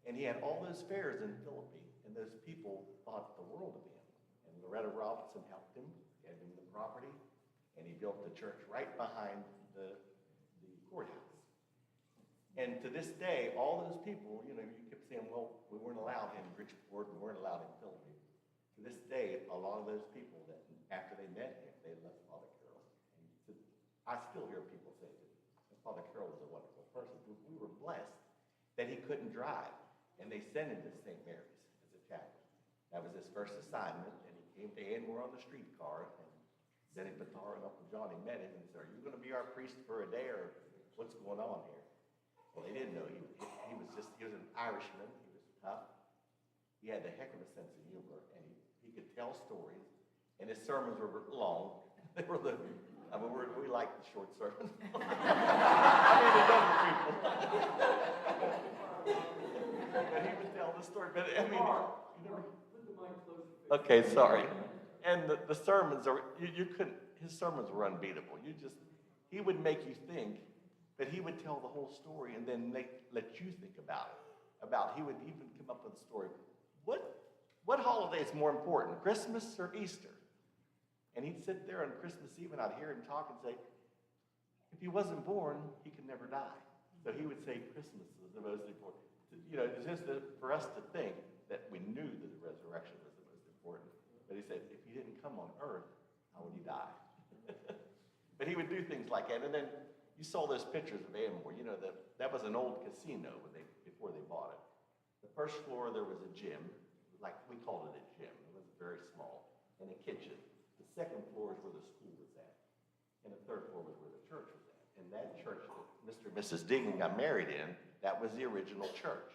and he had all those fairs in Philippi, and those people thought the world of him. And Loretta Robinson helped him, gave him the property, and he built the church right behind the courthouse. And to this day, all those people, you know, you kept saying, well, we weren't allowed in Bridgeport, we weren't allowed in Philippi. To this day, a lot of those people that after they met him, they left Father Carroll. And I still hear people say that Father Carroll was a wonderful person. We were blessed that he couldn't drive, and they sent him to St. Mary's as a chaplain. That was his first assignment, and he came to Anmore on the streetcar, and Denny Batar and Uncle Johnny met him and said, are you going to be our priest for a day, or what's going on here? Well, they didn't know. He was an Irishman. He was tough. He had a heck of a sense of humor, and he could tell stories, and his sermons were long. We like the short sermons. I mean, the younger people. But he would tell the story. But I mean, okay, sorry. And the sermons are, you couldn't, his sermons were unbeatable. He would make you think, but he would tell the whole story and then let you think about it. He would even come up with a story. What holiday is more important, Christmas or Easter? And he'd sit there on Christmas Eve and I'd hear him talk and say, if he wasn't born, he could never die. So he would say Christmas is the most important. You know, it's just for us to think that we knew that the resurrection was the most important. But he said, if he didn't come on earth, how would he die? But he would do things like that. And then you saw those pictures of Amor. You know, that was an old casino before they bought it. The first floor, there was a gym. Like, we called it a gym. It was very small. And a kitchen. The second floor is where the school was at. And the third floor was where the church was at. And that church that Mr. and Mrs. Diggin got married in, that was the original church.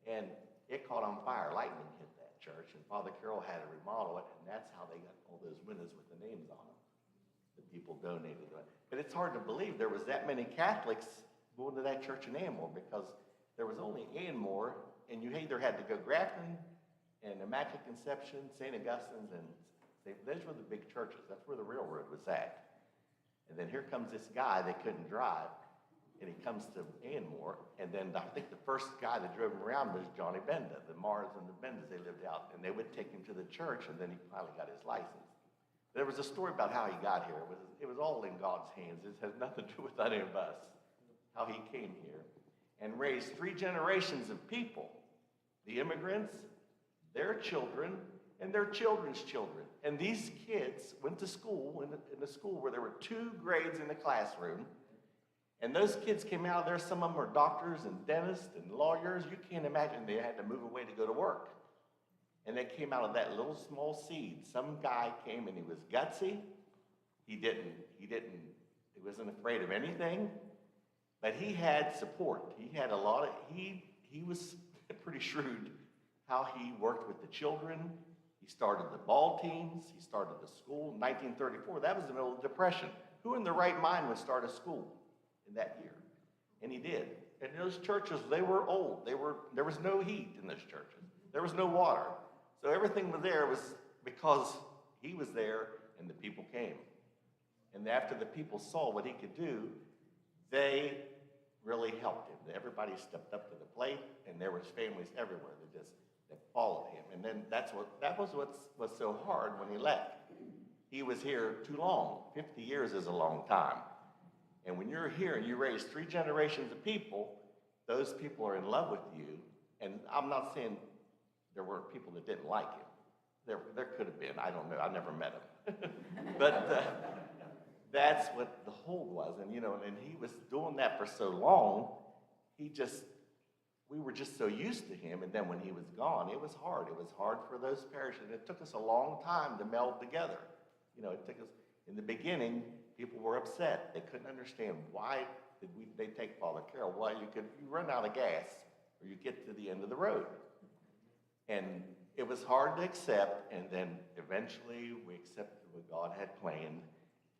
And it caught on fire. Lightning hit that church. And Father Carroll had to remodel it. And that's how they got all those windows with the names on them. The people donated it. But it's hard to believe there was that many Catholics going to that church in Anmore, because there was only Anmore, and you either had to go Grafton and Immaculate Conception, St. Augustine's, and those were the big churches. That's where the railroad was at. And then here comes this guy that couldn't drive, and he comes to Anmore, and then I think the first guy that drove him around was Johnny Benda. The Mars and the Bendas, they lived out, and they would take him to the church, and then he finally got his license. There was a story about how he got here. It was all in God's hands. It has nothing to do with any of us, how he came here and raised 3 generations of people, the immigrants, their children, and their children's children. And these kids went to school, in the school where there were 2 grades in the classroom. And those kids came out of there, some of them are doctors and dentists and lawyers. You can't imagine they had to move away to go to work. And they came out of that little small seed. Some guy came and he was gutsy. He wasn't afraid of anything, but he had support. He had a lot of, he was pretty shrewd how he worked with the children. He started the ball teams. He started the school in 1934. That was the middle of the Depression. Who in their right mind would start a school in that year? And he did. And those churches, they were old. There was no heat in those churches. There was no water. So everything was there was because he was there and the people came. And after the people saw what he could do, they really helped him. Everybody stepped up to the plate, and there was families everywhere that followed him. And then that was what was so hard when he left. He was here too long. 50 years is a long time. And when you're here and you raise 3 generations of people, those people are in love with you. And I'm not saying there were people that didn't like him. There could have been. I don't know. I never met him. But that's what the hold was. And, you know, and he was doing that for so long, we were just so used to him. And then when he was gone, it was hard. It was hard for those parishes. It took us a long time to meld together. You know, it took us, in the beginning, people were upset. They couldn't understand why they take Father Carroll. Well, you run out of gas or you get to the end of the road. And it was hard to accept, and then eventually we accepted what God had planned.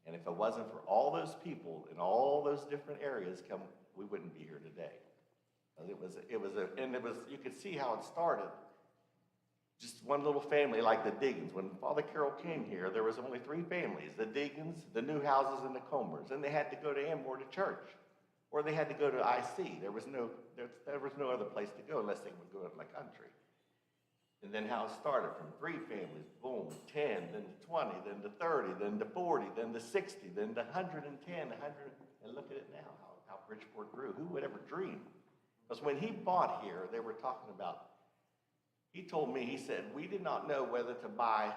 And if it wasn't for all those people in all those different areas we wouldn't be here today. You could see how it started. Just one little family like the Diggins. When Father Carroll came here, there was only 3 families, the Diggins, the Newhouses, and the Comers. And they had to go to Anmore to church, or they had to go to IC. There was no other place to go unless they would go in the country. And then how it started from 3 families, boom, 10, then to 20, then to 30, then to 40, then to 60, then to 110, 100, and look at it now, how Bridgeport grew. Who would ever dream? Because when he bought here, they were talking about, he told me, he said, we did not know whether to buy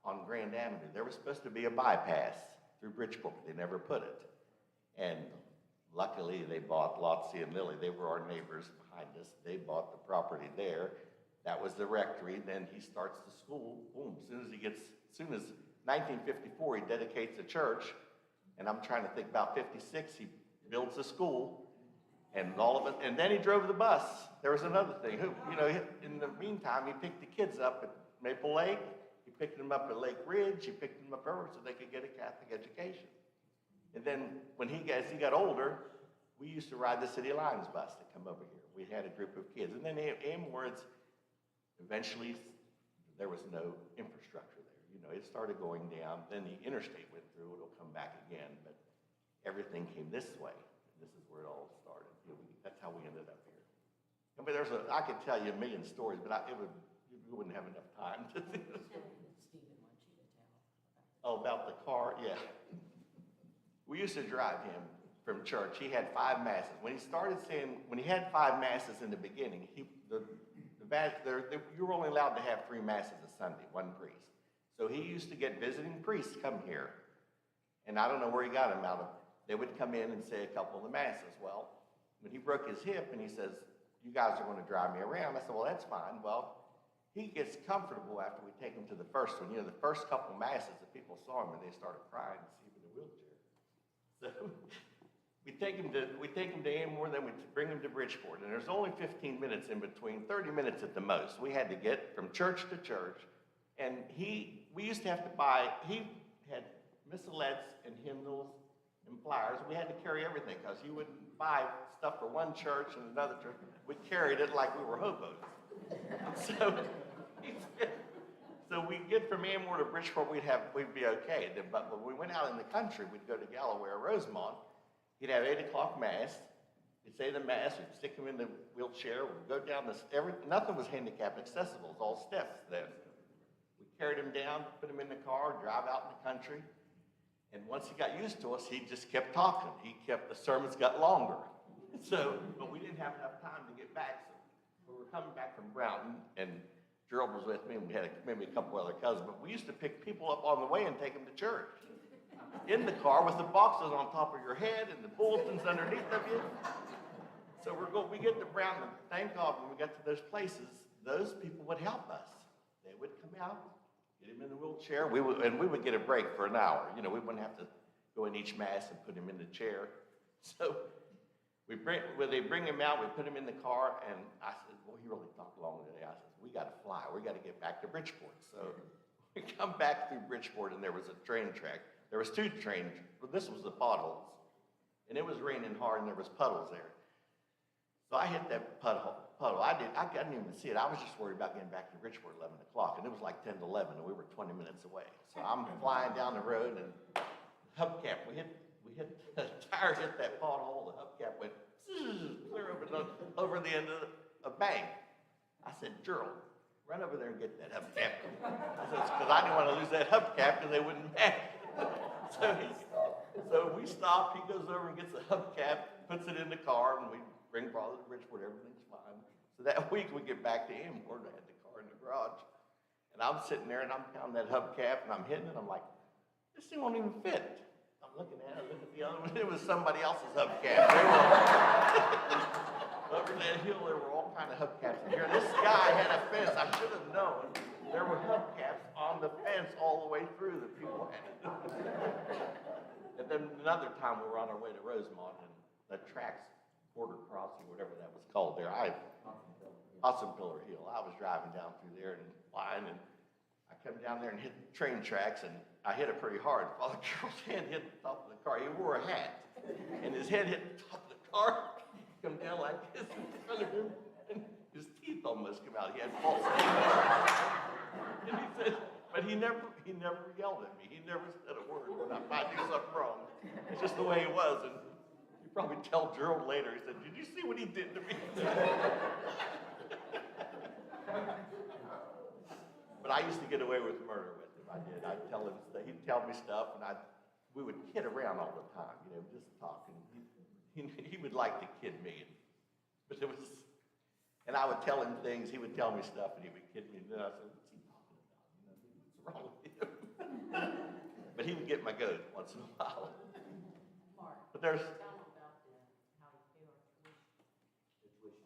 on Grand Avenue. There was supposed to be a bypass through Bridgeport. They never put it. And luckily, they bought Lotsie and Lily. They were our neighbors behind us. They bought the property there. That was the rectory. Then he starts the school. Boom. As soon as 1954, he dedicates a church. And I'm trying to think about 56, he builds a school. And all of it. And then he drove the bus. There was another thing. In the meantime, he picked the kids up at Maple Lake. He picked them up at Lake Ridge. He picked them up everywhere so they could get a Catholic education. And then when as he got older, we used to ride the City Alliance bus to come over here. We had a group of kids. And then Amwoods, eventually, there was no infrastructure there. You know, it started going down, then the interstate went through, it'll come back again, but everything came this way. This is where it all started. You know, that's how we ended up here. I mean, I could tell you a million stories, but we wouldn't have enough time to do this. Oh, about the car? Yeah. We used to drive him from church. He had 5 masses. When he had 5 masses in the beginning, you were only allowed to have 3 masses a Sunday, 1 priest. So he used to get visiting priests come here. And I don't know where he got them out of. They would come in and say a couple of the masses. Well, when he broke his hip and he says, you guys are going to drive me around, I said, well, that's fine. Well, he gets comfortable after we take him to the first one. You know, the first couple masses, the people saw him and they started crying to see him in a wheelchair. So we take him to Amore, then we bring him to Bridgeport. And there's only 15 minutes in between, 30 minutes at the most. We had to get from church to church. And we used to have to he had missalettes and hymnals and flyers. We had to carry everything because he wouldn't buy stuff for one church and another church. We carried it like we were hobos. So we get from Amore to Bridgeport, we'd be okay. But when we went out in the country, we'd go to Galloway or Rosemont. He'd have 8 o'clock mass. We'd say the mass. We'd stick him in the wheelchair. We'd go down nothing was handicap accessible. It was all steps then. We carried him down, put him in the car, drive out in the country. And once he got used to us, he just kept talking. The sermons got longer. But we didn't have enough time to get back. So we were coming back from Brownton, and Gerald was with me, and we had maybe a couple other cousins, but we used to pick people up on the way and take them to church. In the car with the boxes on top of your head and the bulletins underneath of you. So we get to Brownton, and thank God when we got to those places, those people would help us. They would come out, get him in the wheelchair, we would get a break for an hour. You know, we wouldn't have to go in each mass and put him in the chair. So when they bring him out, we put him in the car, and I said, well, he really talked long today. I said, we got to fly. We got to get back to Bridgeport. So we come back through Bridgeport, and there was a train track. There was 2 trains. Well, this was the potholes. And it was raining hard, and there was puddles there. So I hit that puddle. I didn't even see it. I was just worried about getting back to Bridgeport at 11 o'clock, and it was like 10 to 11, and we were 20 minutes away. So I'm flying down the road, and hubcap, the tire hit that pothole, the hubcap went clear over the end of a bank. I said, Gerald, run over there and get that hubcap. I said, because I didn't want to lose that hubcap because they wouldn't match. So we stopped, he goes over and gets the hubcap, puts it in the car, and we bring Father to Bridgeport, everything's fine. So that week we get back to Amore, and I had the car in the garage. And I'm sitting there and I'm counting that hubcap and I'm hitting it, I'm like, this thing won't even fit. I'm looking at it, look at the other one, it was somebody else's hubcap. Over that hill, there were all kind of hubcaps in here. This guy had a fence, I should have known. There were hubcaps on the fence all the way through that people had. And then another time we were on our way to Rosemont, and the tracks, border crossing, whatever that was called there, Pillar Hill. I was driving down through there and flying, and I come down there and hit the train tracks, and I hit it pretty hard. Father Carroll's hand hit the top of the car. He wore a hat, and his head hit the top of the car, come down like this in front of him, and his teeth almost come out. He had false teeth. And he said, but he never yelled at me. He never said a word when I might do something wrong. It's just the way he was. And you probably tell Gerald later, he said, did you see what he did to me? But I used to get away with murder with him. I did. I'd tell him, he'd tell me stuff, and we would kid around all the time, you know, just talking. He would like to kid me. But it was, and I would tell him things, he would tell me stuff, and he would kid me. And then I said, what's he talking about? You know, what's wrong with him? But he would get my goat once in a while. But there's,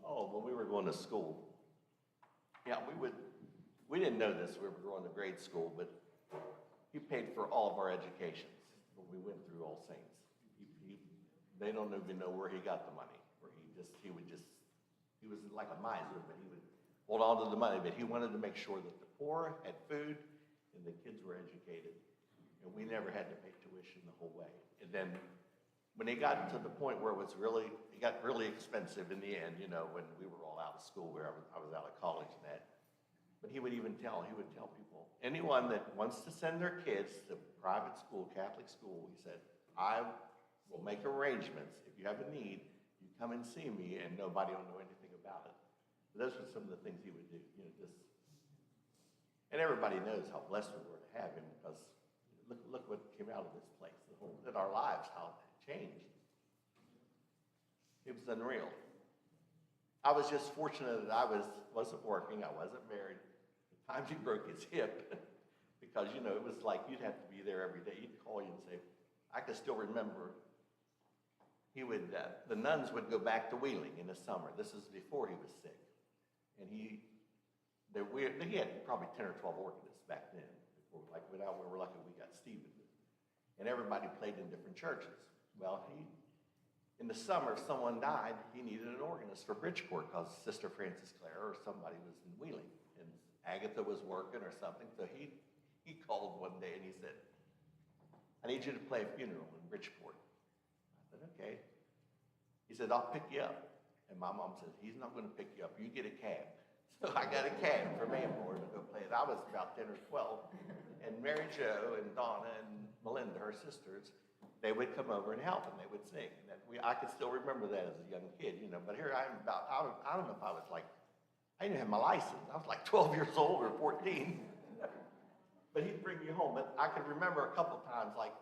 oh, when we were going to school, yeah, we didn't know this, we were going to grade school, but he paid for all of our educations when we went through All Saints. They don't even know where he got the money, where he was like a miser, but he would hold on to the money, but he wanted to make sure that the poor had food and the kids were educated. And we never had to pay tuition the whole way. And then when it got to the point where it got really expensive in the end, you know, when we were all out of school, where I was out of college and that, But he would tell people, anyone that wants to send their kids to private school, Catholic school, he said, I will make arrangements. If you have a need, you come and see me, and nobody will know anything about it. But those were some of the things he would do, and everybody knows how blessed we were to have him, because look what came out of this place, that our lives, how it changed. It was unreal. I was just fortunate that I wasn't working, I wasn't married. The times he broke his hip, because, it was like you'd have to be there every day. He'd call you and say, I can still remember, the nuns would go back to Wheeling in the summer. This is before he was sick. And he had probably 10 or 12 organists back then. Before, we were lucky we got Stephen. And everybody played in different churches. Well, in the summer, if someone died, he needed an organist for Bridgeport because Sister Frances Clare or somebody was in Wheeling. And Agatha was working or something. So he called one day and he said, I need you to play a funeral in Bridgeport. I said, okay. He said, I'll pick you up. And my mom said, he's not going to pick you up. You get a cab. So I got a cab from Amboy to go play it. I was about 10 or 12. And Mary Jo and Donna and Melinda, her sisters, they would come over and help, and they would sing. And I could still remember that as a young kid, But here I am I don't know if I was like, I didn't have my license. I was like 12 years old or 14. But he'd bring you home. But I could remember a couple times, like,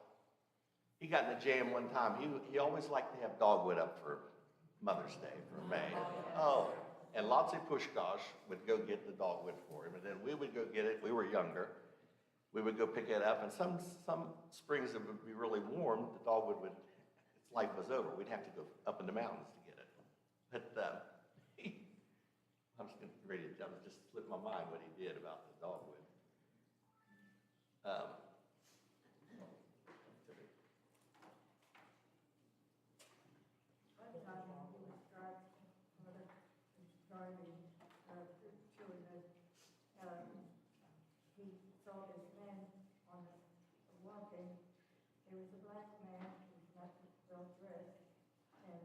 he got in a jam one time. He always liked to have dogwood up for Mother's Day, for May. Oh, and Lotsie Pushkosh would go get the dogwood for him, and then we would go get it. We were younger. We would go pick it up, and some springs that would be really warm, the dogwood its life was over. We'd have to go up in the mountains to get it. But I'm just ready to tell, it just slipped my mind what he did about the dogwood. He saw this man walking. He was a black man, he was not well dressed, and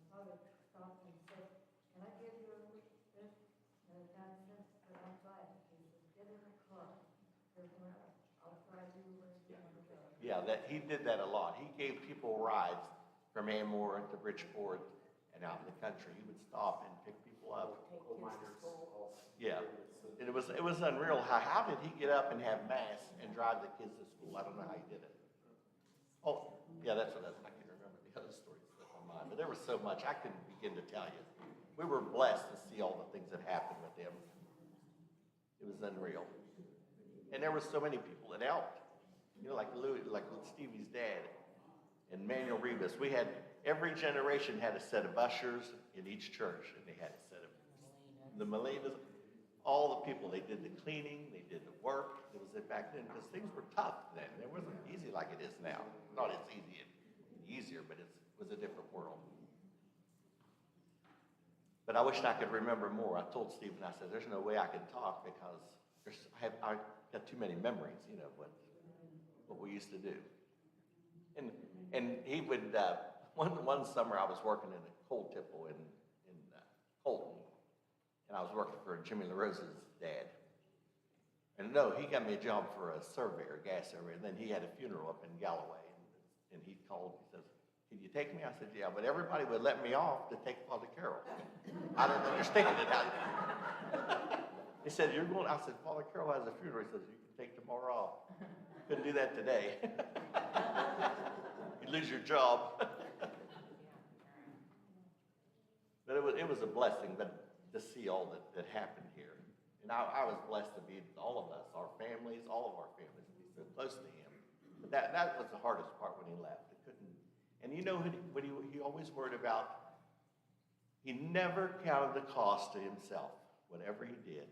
father stopped and said, can I give you this? And the guy said, but I'm glad. He said, get in the car. I'll drive you where you want to go. Yeah, he did that a lot. He gave people rides from Amor to Bridgeport and out in the country. He would stop and pick people up. Yeah, and it was unreal. How did he get up and have mass and drive the kids to school? I don't know how he did it. Oh, yeah, that's what I can remember. The other stories slipped my mind, but there was so much I couldn't begin to tell you. We were blessed to see all the things that happened with him. It was unreal, and there were so many people that helped. Like Stevie's dad and Manuel Rivas. We had every generation had a set of ushers in each church, and they had a set of the Molinas. All the people, they did the cleaning, they did the work. It was back then, because things were tough then. It wasn't easy like it is now. Not as easier, but it was a different world. But I wish I could remember more. I told Stephen, I said, there's no way I can talk because I got too many memories, what we used to do. And he would, one summer I was working in a coal tipple in Colton. And I was working for Jimmy LaRosa's dad. And no, he got me a job for a surveyor, a gas surveyor. And then he had a funeral up in Galloway. And he called, he says, can you take me? I said, yeah, but everybody would let me off to take Father Carroll. I didn't understand it. He said, you're going, I said, Father Carroll has a funeral. He says, you can take tomorrow off. Couldn't do that today. You'd lose your job. But it was a blessing, to see all that happened here. And I was blessed to be, all of us, our families, all of our families, to be so close to him. But that was the hardest part when he left. And what he always worried about, he never counted the cost to himself, whatever he did.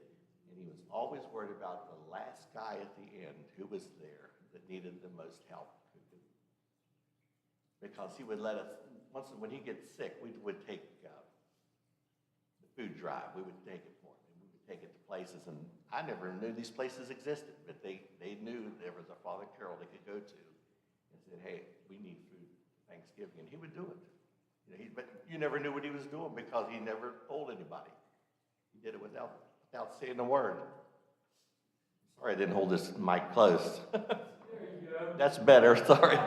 And he was always worried about the last guy at the end who was there that needed the most help. Because he would let us, when he gets sick, we would take food drive. We would take it for him. And we would take it to places. And I never knew these places existed, but they knew there was a Father Carroll they could go to and said, hey, we need food for Thanksgiving. And he would do it. But you never knew what he was doing because he never told anybody. He did it without saying a word. Sorry, I didn't hold this mic close. That's better, sorry.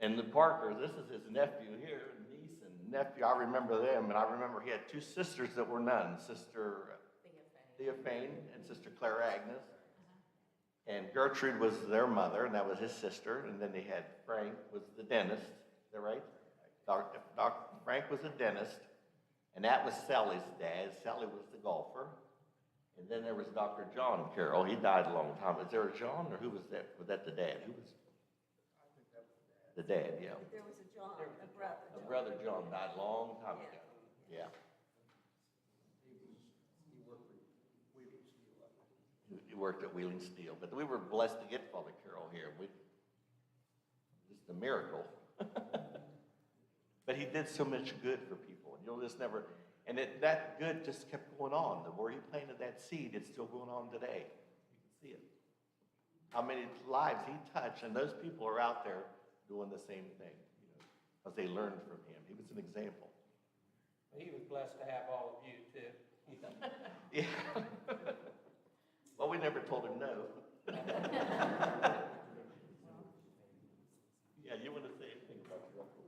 And the Parker, this is his nephew here, niece and nephew. I remember them, and I remember he had two sisters that were nuns, Sister Theophane and Sister Claire Agnes. And Gertrude was their mother, and that was his sister. And then they had Frank, was the dentist. Is that right? Dr. Frank was a dentist, and that was Sally's dad. Sally was the golfer. And then there was Dr. John Carroll. He died a long time. Was there a John, or who was that? Was that the dad? Who was? The dad, yeah. There was a John, a brother. A brother John died a long time ago. Yeah. He worked at Wheeling Steel, but we were blessed to get Father Carroll here. Just a miracle. But he did so much good for people, and you'll just never. And that good just kept going on. The more he planted that seed, it's still going on today. You can see it. How many lives he touched, and those people are out there doing the same thing, because they learned from him. He was an example. He was blessed to have all of you, too. Yeah. Well, we never told him no. Yeah, you want to say anything about your uncle?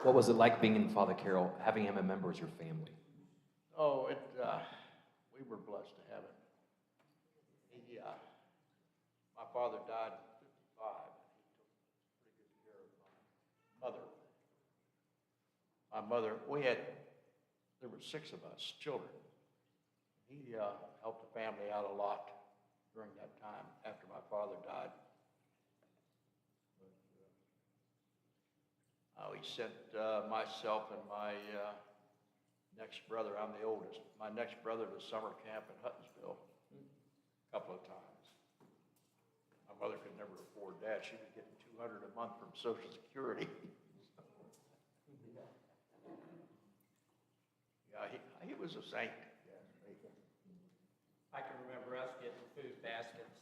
What was it like being in Father Carroll, having him a member as your family? Oh, we were blessed to have him. My father died in 55, and he took pretty good care of my mother. My mother, there were 6 of us, children. He helped the family out a lot during that time after my father died. He sent myself and my next brother, I'm the oldest, my next brother to summer camp in Huttonsville a couple of times. My mother could never afford that. She was getting $200 a month from Social Security. Yeah, he was a saint. I can remember us getting food baskets,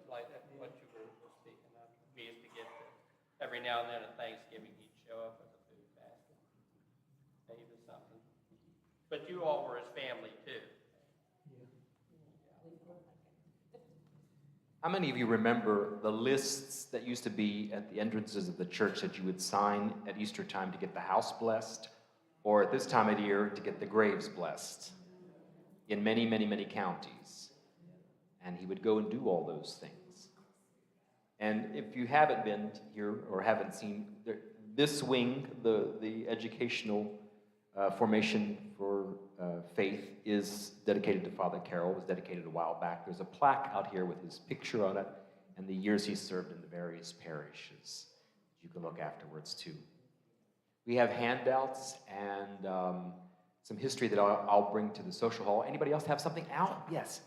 like what you were speaking of. We used to get every now and then at Thanksgiving, he'd show up with a food basket. He was something. But you all were his family, too. How many of you remember the lists that used to be at the entrances of the church that you would sign at Easter time to get the house blessed, or at this time of year to get the graves blessed in many, many, many counties? And he would go and do all those things. And if you haven't been here or haven't seen, this wing, the educational formation for faith, is dedicated to Father Carroll. It was dedicated a while back. There's a plaque out here with his picture on it and the years he served in the various parishes. You can look afterwards too. We have handouts and some history that I'll bring to the social hall. Anybody else have something? Al? Yes.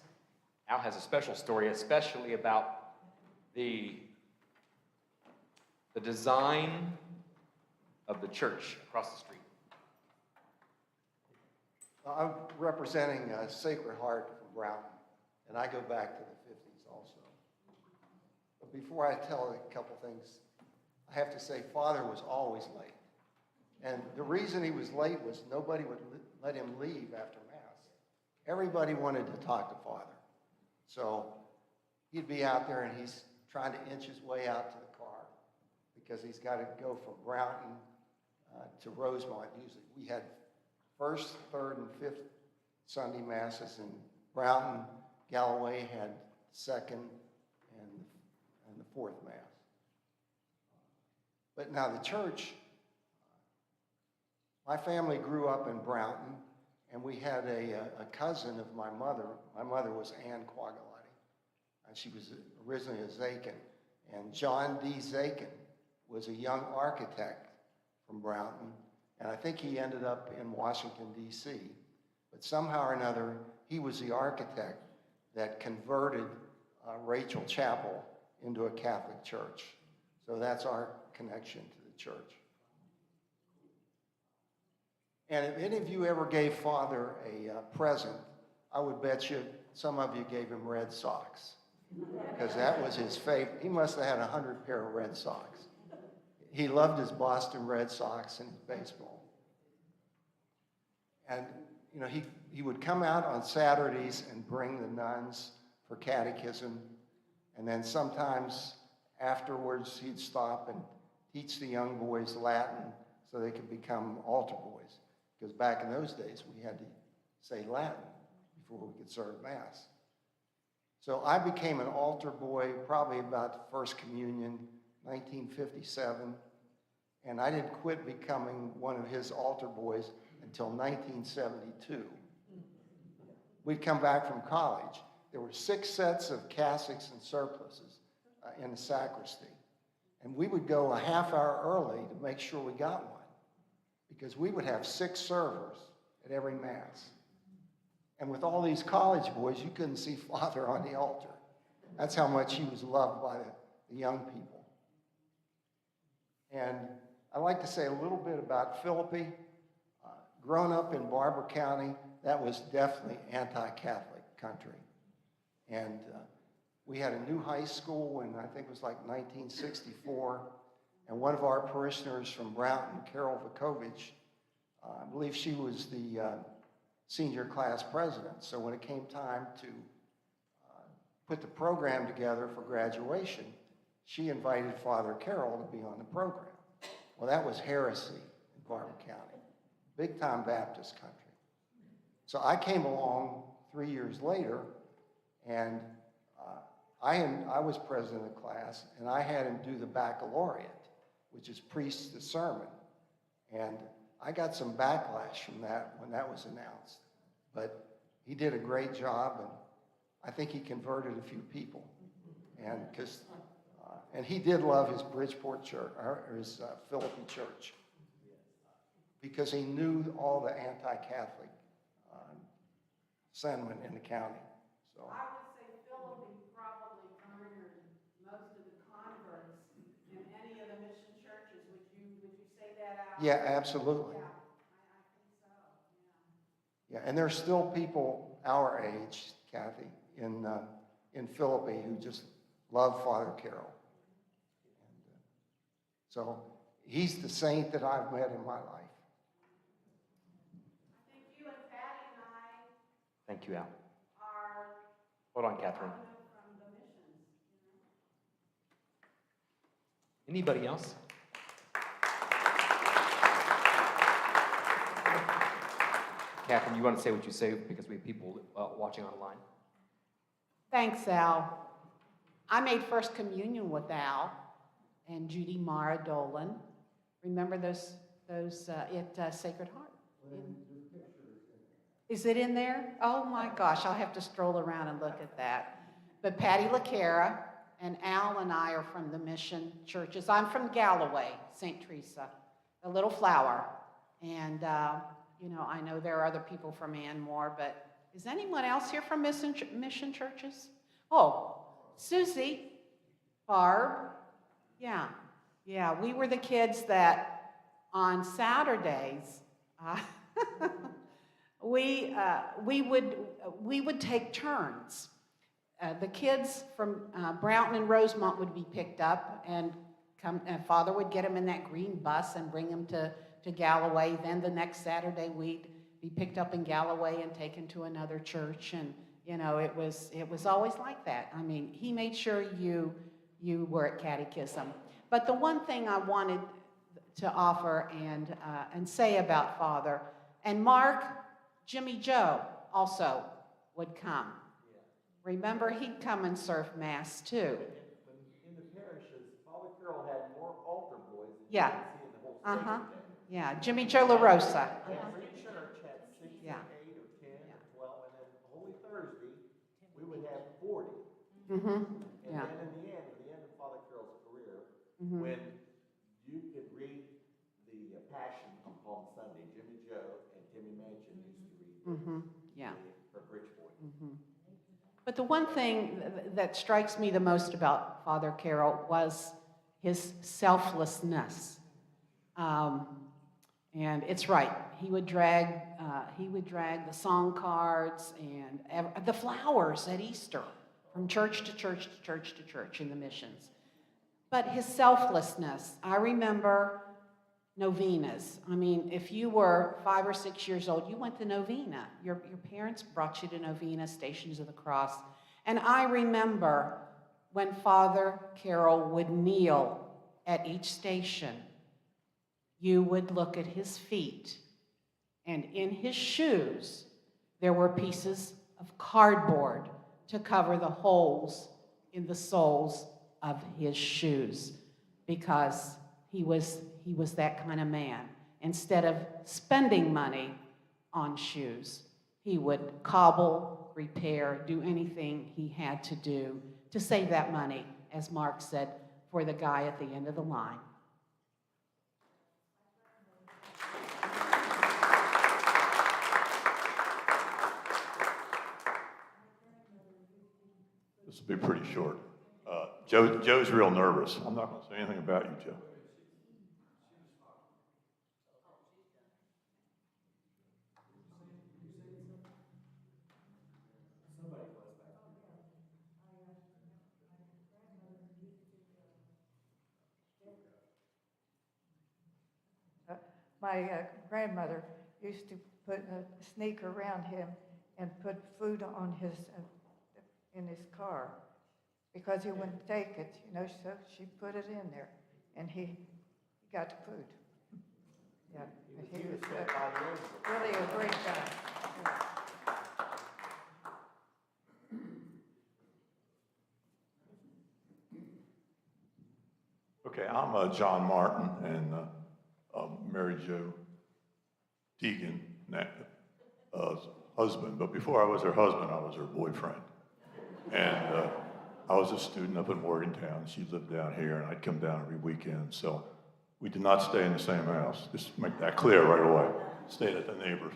Al has a special story, especially about the design of the church across the street. I'm representing Sacred Heart from Broughton, and I go back to the 50s also. But before I tell a couple things, I have to say Father was always late. And the reason he was late was nobody would let him leave after Mass. Everybody wanted to talk to Father. So he'd be out there and he's trying to inch his way out to the car because he's got to go from Broughton to Rosemont. Usually we had first, third, and fifth Sunday Masses in Broughton. Galloway had second and the fourth Mass. But now the church, my family grew up in Broughton, and we had a cousin of my mother. My mother was Ann Quagalati, and she was originally a Zakin. And John D. Zakin was a young architect from Broughton, and I think he ended up in Washington, D.C. But somehow or another, he was the architect that converted Rachel Chapel into a Catholic church. So that's our connection to the church. And if any of you ever gave Father a present, I would bet you some of you gave him red socks, because that was his favorite. He must have had 100 pair of red socks. he loved his Boston Red Sox and his baseball. And, you know, he would come out on Saturdays and bring the nuns for catechism. And then sometimes afterwards, he'd stop and teach the young boys Latin so they could become altar boys. Because back in those days, we had to say Latin before we could serve Mass. So I became an altar boy probably about First Communion, 1957. And I didn't quit becoming one of his altar boys until 1972. We'd come back from college. There were 6 sets of cassocks and surplices in the sacristy. And we would go a half hour early to make sure we got one, because we would have 6 servers at every Mass. And with all these college boys, you couldn't see Father on the altar. That's how much he was loved by the young people. And I'd like to say a little bit about Philippi. Grown up in Barber County, that was definitely anti-Catholic country. And we had a new high school in, I think it was like 1964. And one of our parishioners from Brownton, Carol Vukovich, I believe she was the senior class president. So when it came time to put the program together for graduation, she invited Father Carroll to be on the program. Well, that was heresy in Barber County, big-time Baptist country. So I came along 3 years later, and I was president of the class, and I had him do the baccalaureate, which is preach the sermon. And I got some backlash from that when that was announced. But he did a great job, and I think he converted a few people. And he did love his Bridgeport church, or his Philippi church, because he knew all the anti-Catholic sentiment in the county. So I would say Philippi probably garnered most of the converts in any of the mission churches. Would you say that out? yeah, absolutely. Yeah, I think so. Yeah, and there's still people our age, Kathy, in Philippi who just love Father Carroll. So he's the saint that I've met in my life. I think you and Patty and I Thank you, Al. are Hold on, Catherine. from the missions. Anybody else? Catherine, you want to say what you say because we have people watching online? Thanks, Al. I made First Communion with Al and Judy Mara Dolan. Remember those at Sacred Heart? Is it in there? Oh my gosh, I'll have to stroll around and look at that. But Patty LaCara and Al and I are from the mission churches. I'm from Galloway, St. Teresa, a little flower. And, you know, I know there are other people from Anmore, but is anyone else here from mission churches? Oh, Susie, Barb, yeah, we were the kids that on Saturdays, we would take turns. The kids from Brownton and Rosemont would be picked up, and Father would get them in that green bus and bring them to Galloway. Then the next Saturday we'd be picked up in Galloway and taken to another church, and you know it was always like that. I mean, he made sure you were at catechism. But the one thing I wanted to offer and say about Father, and Mark, Jimmy Joe also would come. Remember, he'd come and serve Mass too. In the parishes, Father Carroll had more altar boys than Yeah. you can see in the whole state. Yeah, Jimmy Joe LaRosa. Every church had 6 Yeah. or 8 or 10 or 12, and then Holy Thursday, we would have 40. Mm-hmm. And Yeah. then at the end of Father Carroll's career, Mm-hmm. when you could read the Passion on Palm Sunday, Jimmy Joe and Timmy Manchin used to read Mm-hmm. Yeah. for Bridgeport. Mm-hmm. But the one thing that strikes me the most about Father Carroll was his selflessness. And it's right. He would drag the song cards and the flowers at Easter from church to church to church to church in the missions. but his selflessness. I remember novenas. I mean, if you were 5 or 6 years old, you went to novena. Your parents brought you to novena, Stations of the Cross. And I remember when Father Carroll would kneel at each station, you would look at his feet, and in his shoes, there were pieces of cardboard to cover the holes in the soles of his shoes, because he was that kind of man. Instead of spending money on shoes, he would cobble, repair, do anything he had to do to save that money, as Mark said, for the guy at the end of the line. This will be pretty short. Joe's real nervous. I'm not going to say anything about you, Joe. My grandmother used to put a sneaker around him and put food on his in his car because he wouldn't take it, so she put it in there, and he got the food. Yeah, he was really a great guy. Okay, I'm John Martin and Mary Jo Deegan, husband. But before I was her husband, I was her boyfriend. And I was a student up in Morgantown. She lived down here, and I'd come down every weekend. So we did not stay in the same house. Just make that clear right away. Stayed at the neighbors.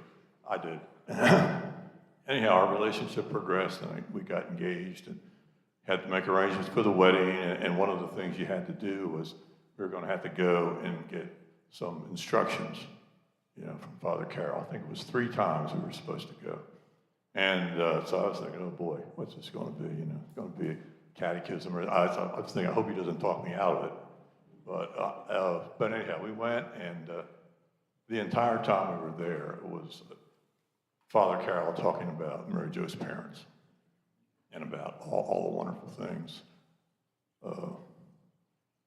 I did. Anyhow, our relationship progressed, and we got engaged and had to make arrangements for the wedding. And one of the things you had to do was we were going to have to go and get some instructions, from Father Carroll. I think it was 3 times we were supposed to go. And so I was thinking, oh boy, what's this going to be? It's going to be catechism. I was thinking, I hope he doesn't talk me out of it. But anyhow, we went, and the entire time we were there, it was Father Carroll talking about Mary Jo's parents and about all the wonderful things,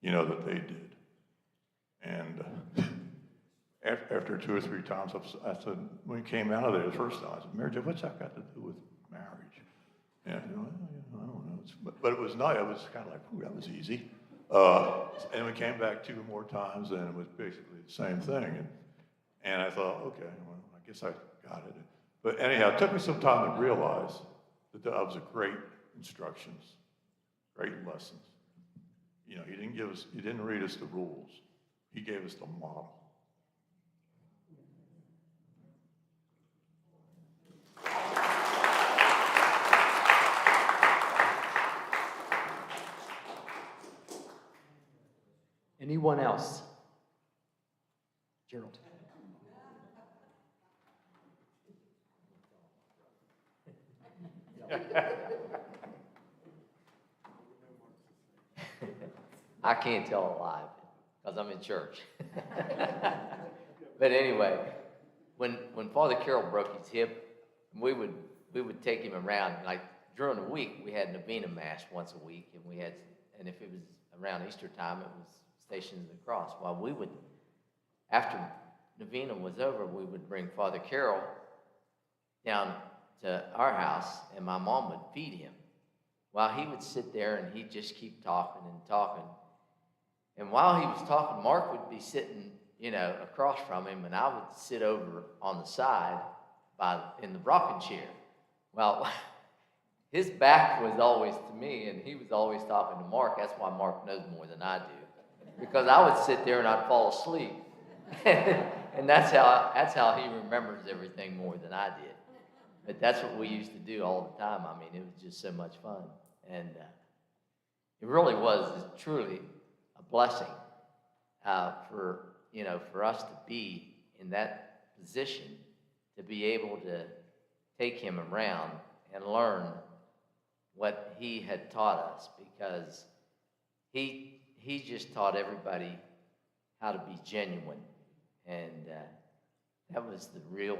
that they did. And after 2 or 3 times, I said, when we came out of there the first time, I said, Mary Jo, what's that got to do with marriage? And I don't know. But it was nice. It was kind of like, ooh, that was easy. And we came back 2 more times, and it was basically the same thing. And I thought, okay, well, I guess I got it. But anyhow, it took me some time to realize that that was a great instructions, great lessons. He didn't read us the rules. He gave us the model. Anyone else? Gerald. I can't tell a lie because I'm in church. But anyway, when Father Carroll broke his hip, we would take him around. Like during the week, we had novena mass once a week, and if it was around Easter time, it was Stations of the Cross. Well, we would, after novena was over, we would bring Father Carroll down to our house, and my mom would feed him. While he would sit there and he'd just keep talking and talking. And while he was talking, Mark would be sitting, across from him, and I would sit over on the side in the rocking chair. Well, his back was always to me, and he was always talking to Mark. That's why Mark knows more than I do, because I would sit there and I'd fall asleep, and that's how he remembers everything more than I did. But that's what we used to do all the time. I mean, it was just so much fun, and it really was truly a blessing for us to be in that position, to be able to take him around and learn what he had taught us, because he he just taught everybody how to be genuine. And that was the real,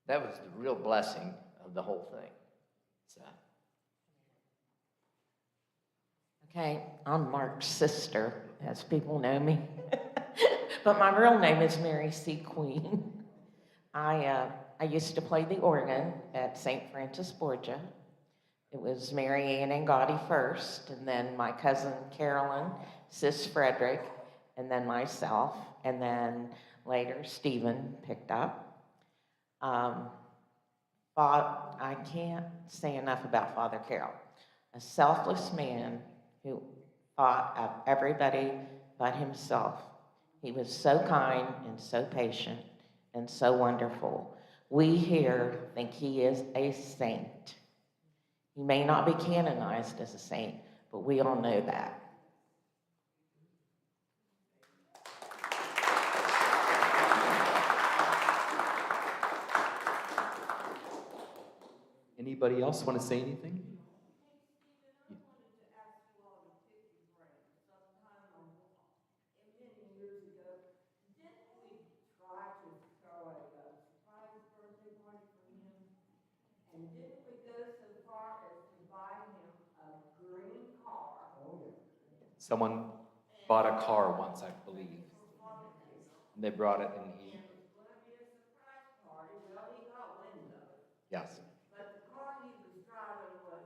that was the real blessing of the whole thing. So. Okay, I'm Mark's sister, as people know me. But my real name is Mary C. Queen. I used to play the organ at St. Francis Borgia. It was Mary Ann and Gotti first, and then my cousin Carolyn, Sis Frederick, and then myself, and then later Stephen picked up. I can't say enough about Father Carroll, a selfless man who thought of everybody but himself. He was so kind and so patient and so wonderful. We here think he is a saint. He may not be canonized as a saint, but we all know that. Anybody else want to say anything? Someone bought a car once, I believe. And they brought it and he. Yes. But the car he was driving was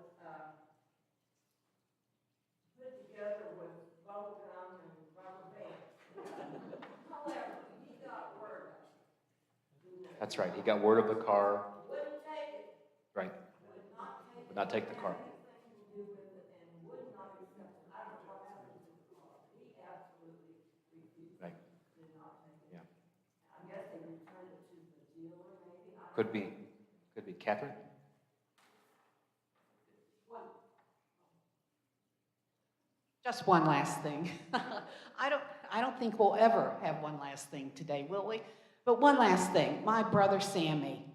put together with bubble gum and rubber bands. However, he got word of it. That's right. He got word of the car. Wouldn't take it. Right. Would not take the car. Right. Yeah. I guess they returned it to the dealer, maybe. Could be. Could be. Catherine? Just one last thing. I don't think we'll ever have one last thing today, will we? But one last thing. My brother Sammy,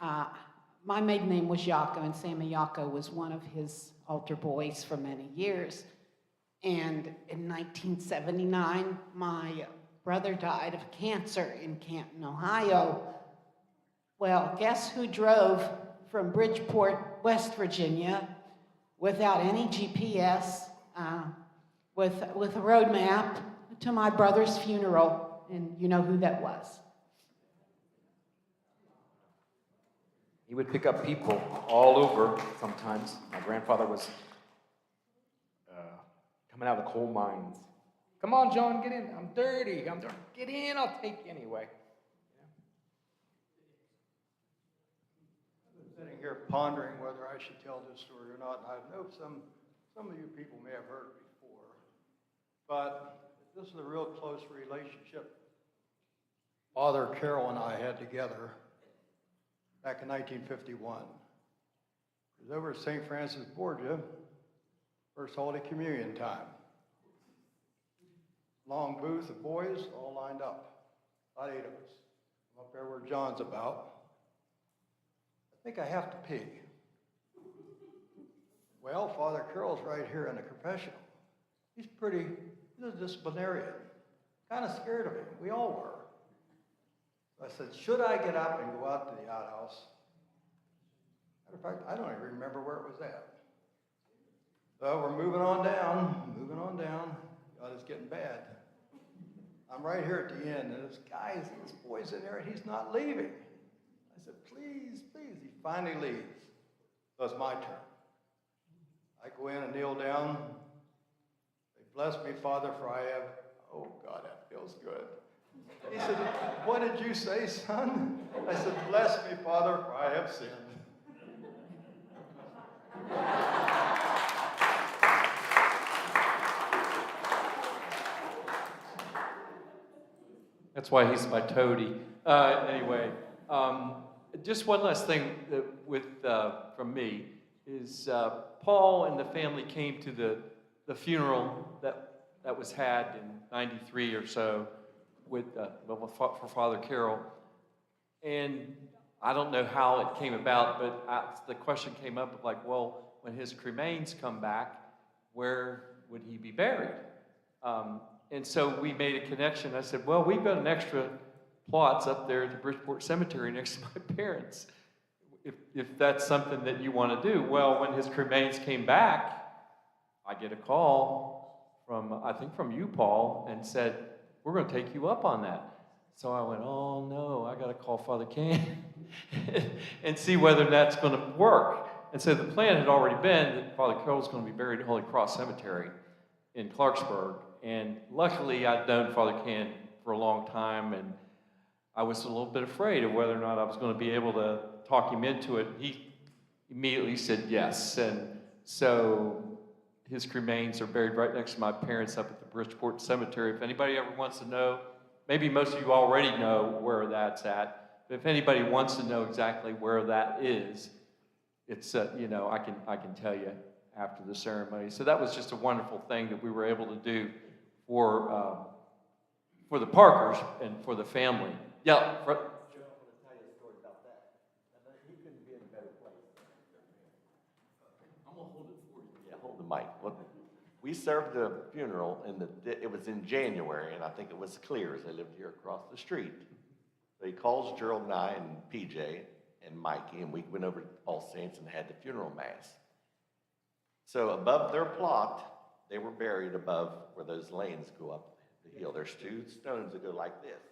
my maiden name was Yako, and Sammy Yako was one of his altar boys for many years. And in 1979, my brother died of cancer in Canton, Ohio. Well, guess who drove from Bridgeport, West Virginia, without any GPS, with a road map to my brother's funeral? And you know who that was. He would pick up people all over sometimes. My grandfather was coming out of the coal mines. Come on, John, get in. I'm dirty. Get in. I'll take you anyway. I've been sitting here pondering whether I should tell this story or not. And I know some of you people may have heard it before, but this is a real close relationship Father Carroll and I had together back in 1951. It was over at St. Francis Borgia, first Holy Communion time. Long booth of boys all lined up, about 8 of us. I'm up there where John's about. I think I have to pee. Well, Father Carroll's right here in the confessional. He's a disciplinarian. Kind of scared of him. We all were. So I said, should I get up and go out to the outhouse? Matter of fact, I don't even remember where it was at. So we're moving on down. God, it's getting bad. I'm right here at the end, and this boy's in there, and he's not leaving. I said, please, please. He finally leaves. So it's my turn. I go in and kneel down. They bless me, Father, for I have, oh God, that feels good. He said, what did you say, son? I said, bless me, Father, for I have sinned. That's why he's my toady. Anyway, just one last thing from me is Paul and the family came to the funeral that was had in '93 or so for Father Carroll, and I don't know how it came about, but the question came up of like, well, when his cremains come back, where would he be buried? And so we made a connection. I said, well, we've got an extra plots up there at the Bridgeport Cemetery next to my parents, if that's something that you want to do. Well, when his cremains came back, I get a call from, I think from you, Paul, and said, we're going to take you up on that. So I went, oh no, I got to call Father Can and see whether that's going to work. And so the plan had already been that Father Carroll was going to be buried at Holy Cross Cemetery in Clarksburg. And luckily, I'd known Father Can for a long time, and I was a little bit afraid of whether or not I was going to be able to talk him into it. He immediately said yes. And so his cremains are buried right next to my parents up at the Bridgeport Cemetery. If anybody ever wants to know, maybe most of you already know where that's at, but if anybody wants to know exactly where that is, it's, you know, I can tell you after the ceremony. So that was just a wonderful thing that we were able to do for the Parkers and for the family. Yeah. Joe, I'm going to tell you a story about that. He couldn't be in a better place. I'm going to hold it for you. Yeah, hold the mic. Well, we served a funeral it was in January, and I think it was Clears. They lived here across the street. So he calls Gerald and I and PJ and Mikey, and we went over to All Saints and had the funeral mass. So above their plot, they were buried above where those lanes go up the hill. There's 2 stones that go like this.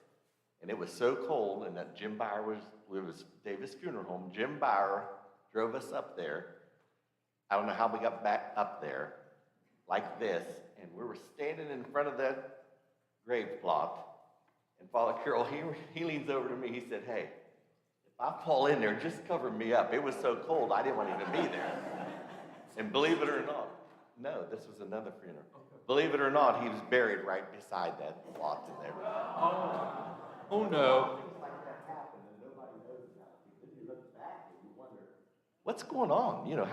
And it was so cold, and that Jim Byer was Davis Funeral Home. Jim Byer drove us up there. I don't know how we got back up there, like this, and we were standing in front of that grave plot, and Father Carroll, he leans over to me, he said, hey, if I fall in there, just cover me up. It was so cold, I didn't want to even be there. And believe it or not, no, this was another funeral. Believe it or not, he was buried right beside that plot in there. Oh no. What's going on? You know,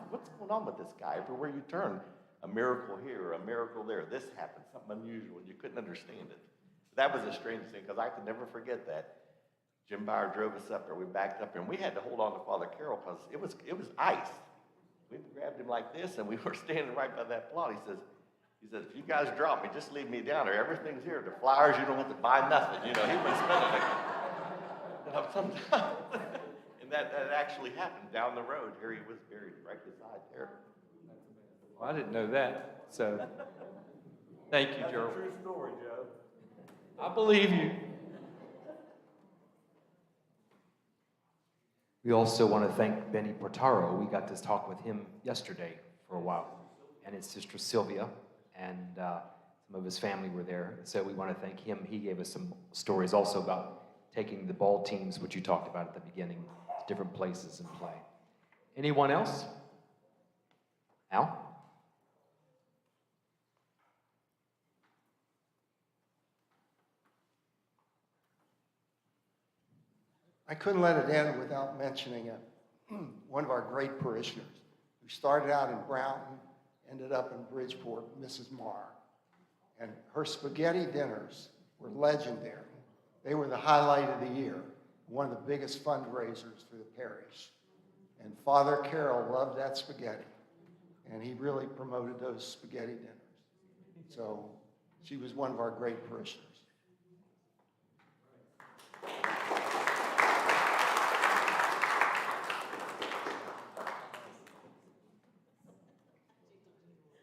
what's going on with this guy? Everywhere you turn, a miracle here, a miracle there. This happened, something unusual. You couldn't understand it. That was a strange thing, because I could never forget that. Jim Byer drove us up there. We backed up there, and we had to hold on to Father Carroll because it was ice. We grabbed him like this, and we were standing right by that plot. He says, if you guys drop me, just leave me down there. Everything's here. The flowers, you don't have to buy nothing. You know, he was spending it. Sometimes, and that actually happened down the road. Here he was buried right beside there. Well, I didn't know that. So, thank you, Gerald. True story, Joe. I believe you. We also want to thank Benny Portaro. We got to talk with him yesterday for a while, and his sister Sylvia, and some of his family were there. So we want to thank him. He gave us some stories also about taking the ball teams, which you talked about at the beginning, to different places and play. Anyone else? Al? I couldn't let it end without mentioning one of our great parishioners who started out in Brownton, ended up in Bridgeport, Mrs. Marr. And her spaghetti dinners were legendary. They were the highlight of the year, one of the biggest fundraisers for the parish. And Father Carroll loved that spaghetti, and he really promoted those spaghetti dinners. So she was one of our great parishioners.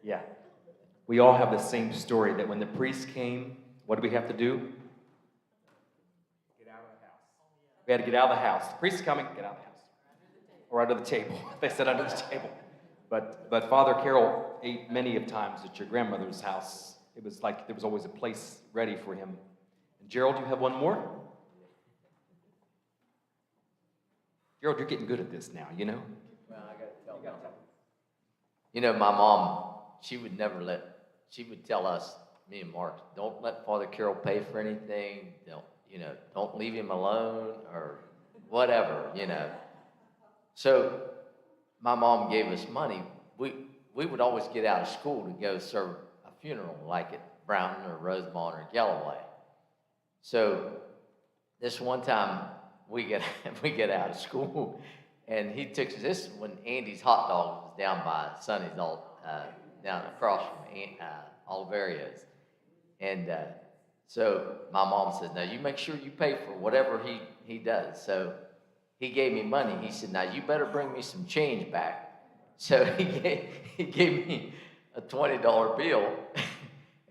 Yeah. We all have the same story that when the priest came, what do we have to do? Get out of the house. We had to get out of the house. The priest is coming, get out of the house. Or under the table. They said under the table. But Father Carroll ate many of times at your grandmother's house. It was like there was always a place ready for him. And Gerald, you have one more? Gerald, you're getting good at this now, you know? Well, I got to tell you. You know, my mom, she would tell us, me and Mark, don't let Father Carroll pay for anything. Don't leave him alone or whatever, you know. So my mom gave us money. We would always get out of school to go serve a funeral like at Brownton or Rosemont or Galloway. So this one time we get out of school, and he took us, this is when Andy's Hot Dogs down by Sonny's, down across from Oliveria's. And so my mom said, now you make sure you pay for whatever he does. So he gave me money. He said, now you better bring me some change back. So he gave me a $20 bill,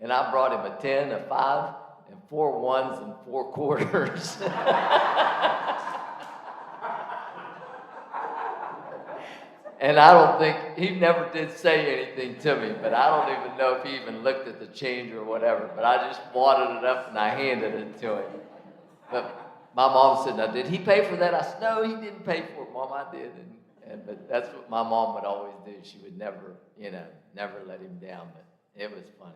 and I brought him a 10, a 5, and 4 ones and 4 quarters. And I don't think, he never did say anything to me, but I don't even know if he even looked at the change or whatever, but I just wadded it up and I handed it to him. But my mom said, now, did he pay for that? I said, no, he didn't pay for it, Mom, I did. But that's what my mom would always do. She would never, never let him down, but it was funny.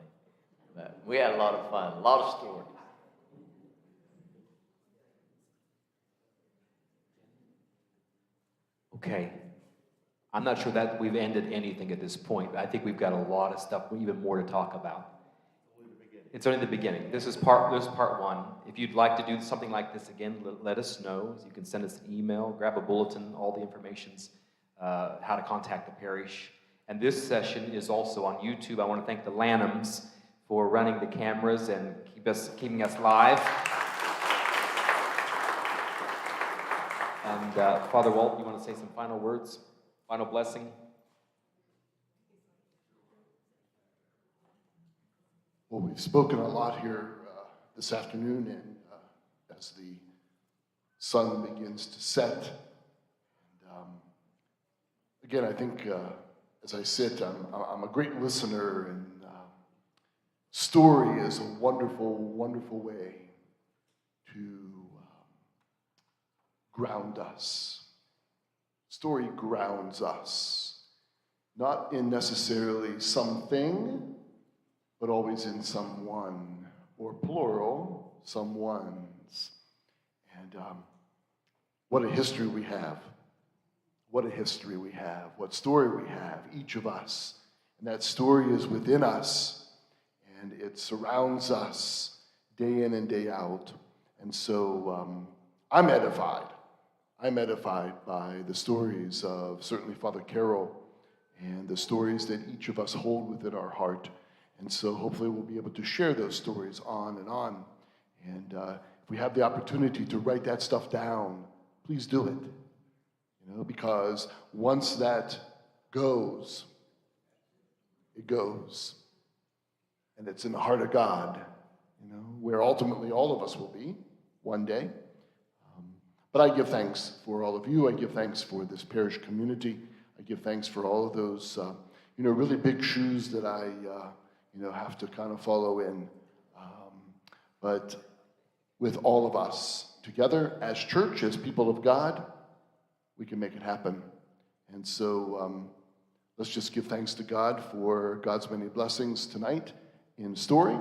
But we had a lot of fun, a lot of stories. Okay. I'm not sure that we've ended anything at this point, but I think we've got a lot of stuff, even more to talk about. It's only the beginning. This is part 1. If you'd like to do something like this again, let us know. You can send us an email, grab a bulletin, all the information's how to contact the parish. And this session is also on YouTube. I want to thank the Lanhams for running the cameras and keeping us live. And Father Walt, you want to say some final words? Final blessing? Well, we've spoken a lot here this afternoon, and as the sun begins to set, and again, I think as I sit, I'm a great listener, and story is a wonderful, wonderful way to ground us. Story grounds us, not in necessarily something, but always in someone, or plural, someones. And what a history we have. What a history we have. What story we have, each of us. And that story is within us, and it surrounds us day in and day out. And so I'm edified. I'm edified by the stories of certainly Father Carol and the stories that each of us hold within our heart. And so hopefully we'll be able to share those stories on and on. And if we have the opportunity to write that stuff down, please do it. Because once that goes, it goes. And it's in the heart of God, where ultimately all of us will be one day. But I give thanks for all of you. I give thanks for this parish community. I give thanks for all of those, really big shoes that I, have to kind of follow in. But with all of us together as church, as people of God, we can make it happen. And so let's just give thanks to God for God's many blessings tonight in story,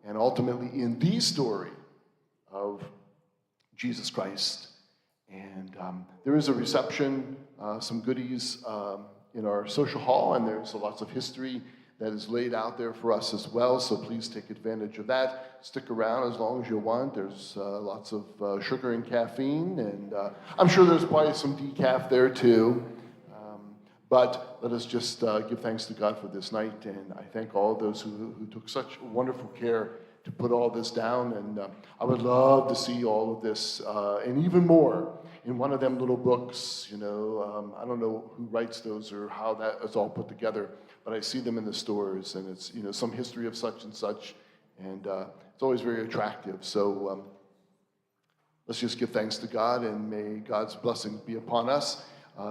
and ultimately in the story of Jesus Christ. And there is a reception, some goodies in our social hall, and there's lots of history that is laid out there for us as well, so please take advantage of that. Stick around as long as you want. There's lots of sugar and caffeine, and I'm sure there's probably some decaf there too. But let us just give thanks to God for this night, and I thank all those who took such wonderful care to put all this down, and I would love to see all of this, and even more, in one of them little books, I don't know who writes those or how that is all put together, but I see them in the stores, and it's, some history of such and such, and it's always very attractive. So let's just give thanks to God, and may God's blessings be upon us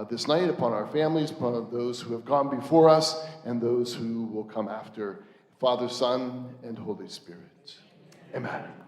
this night, upon our families, upon those who have gone before us, and those who will come after. Father, Son, and Holy Spirit. Amen.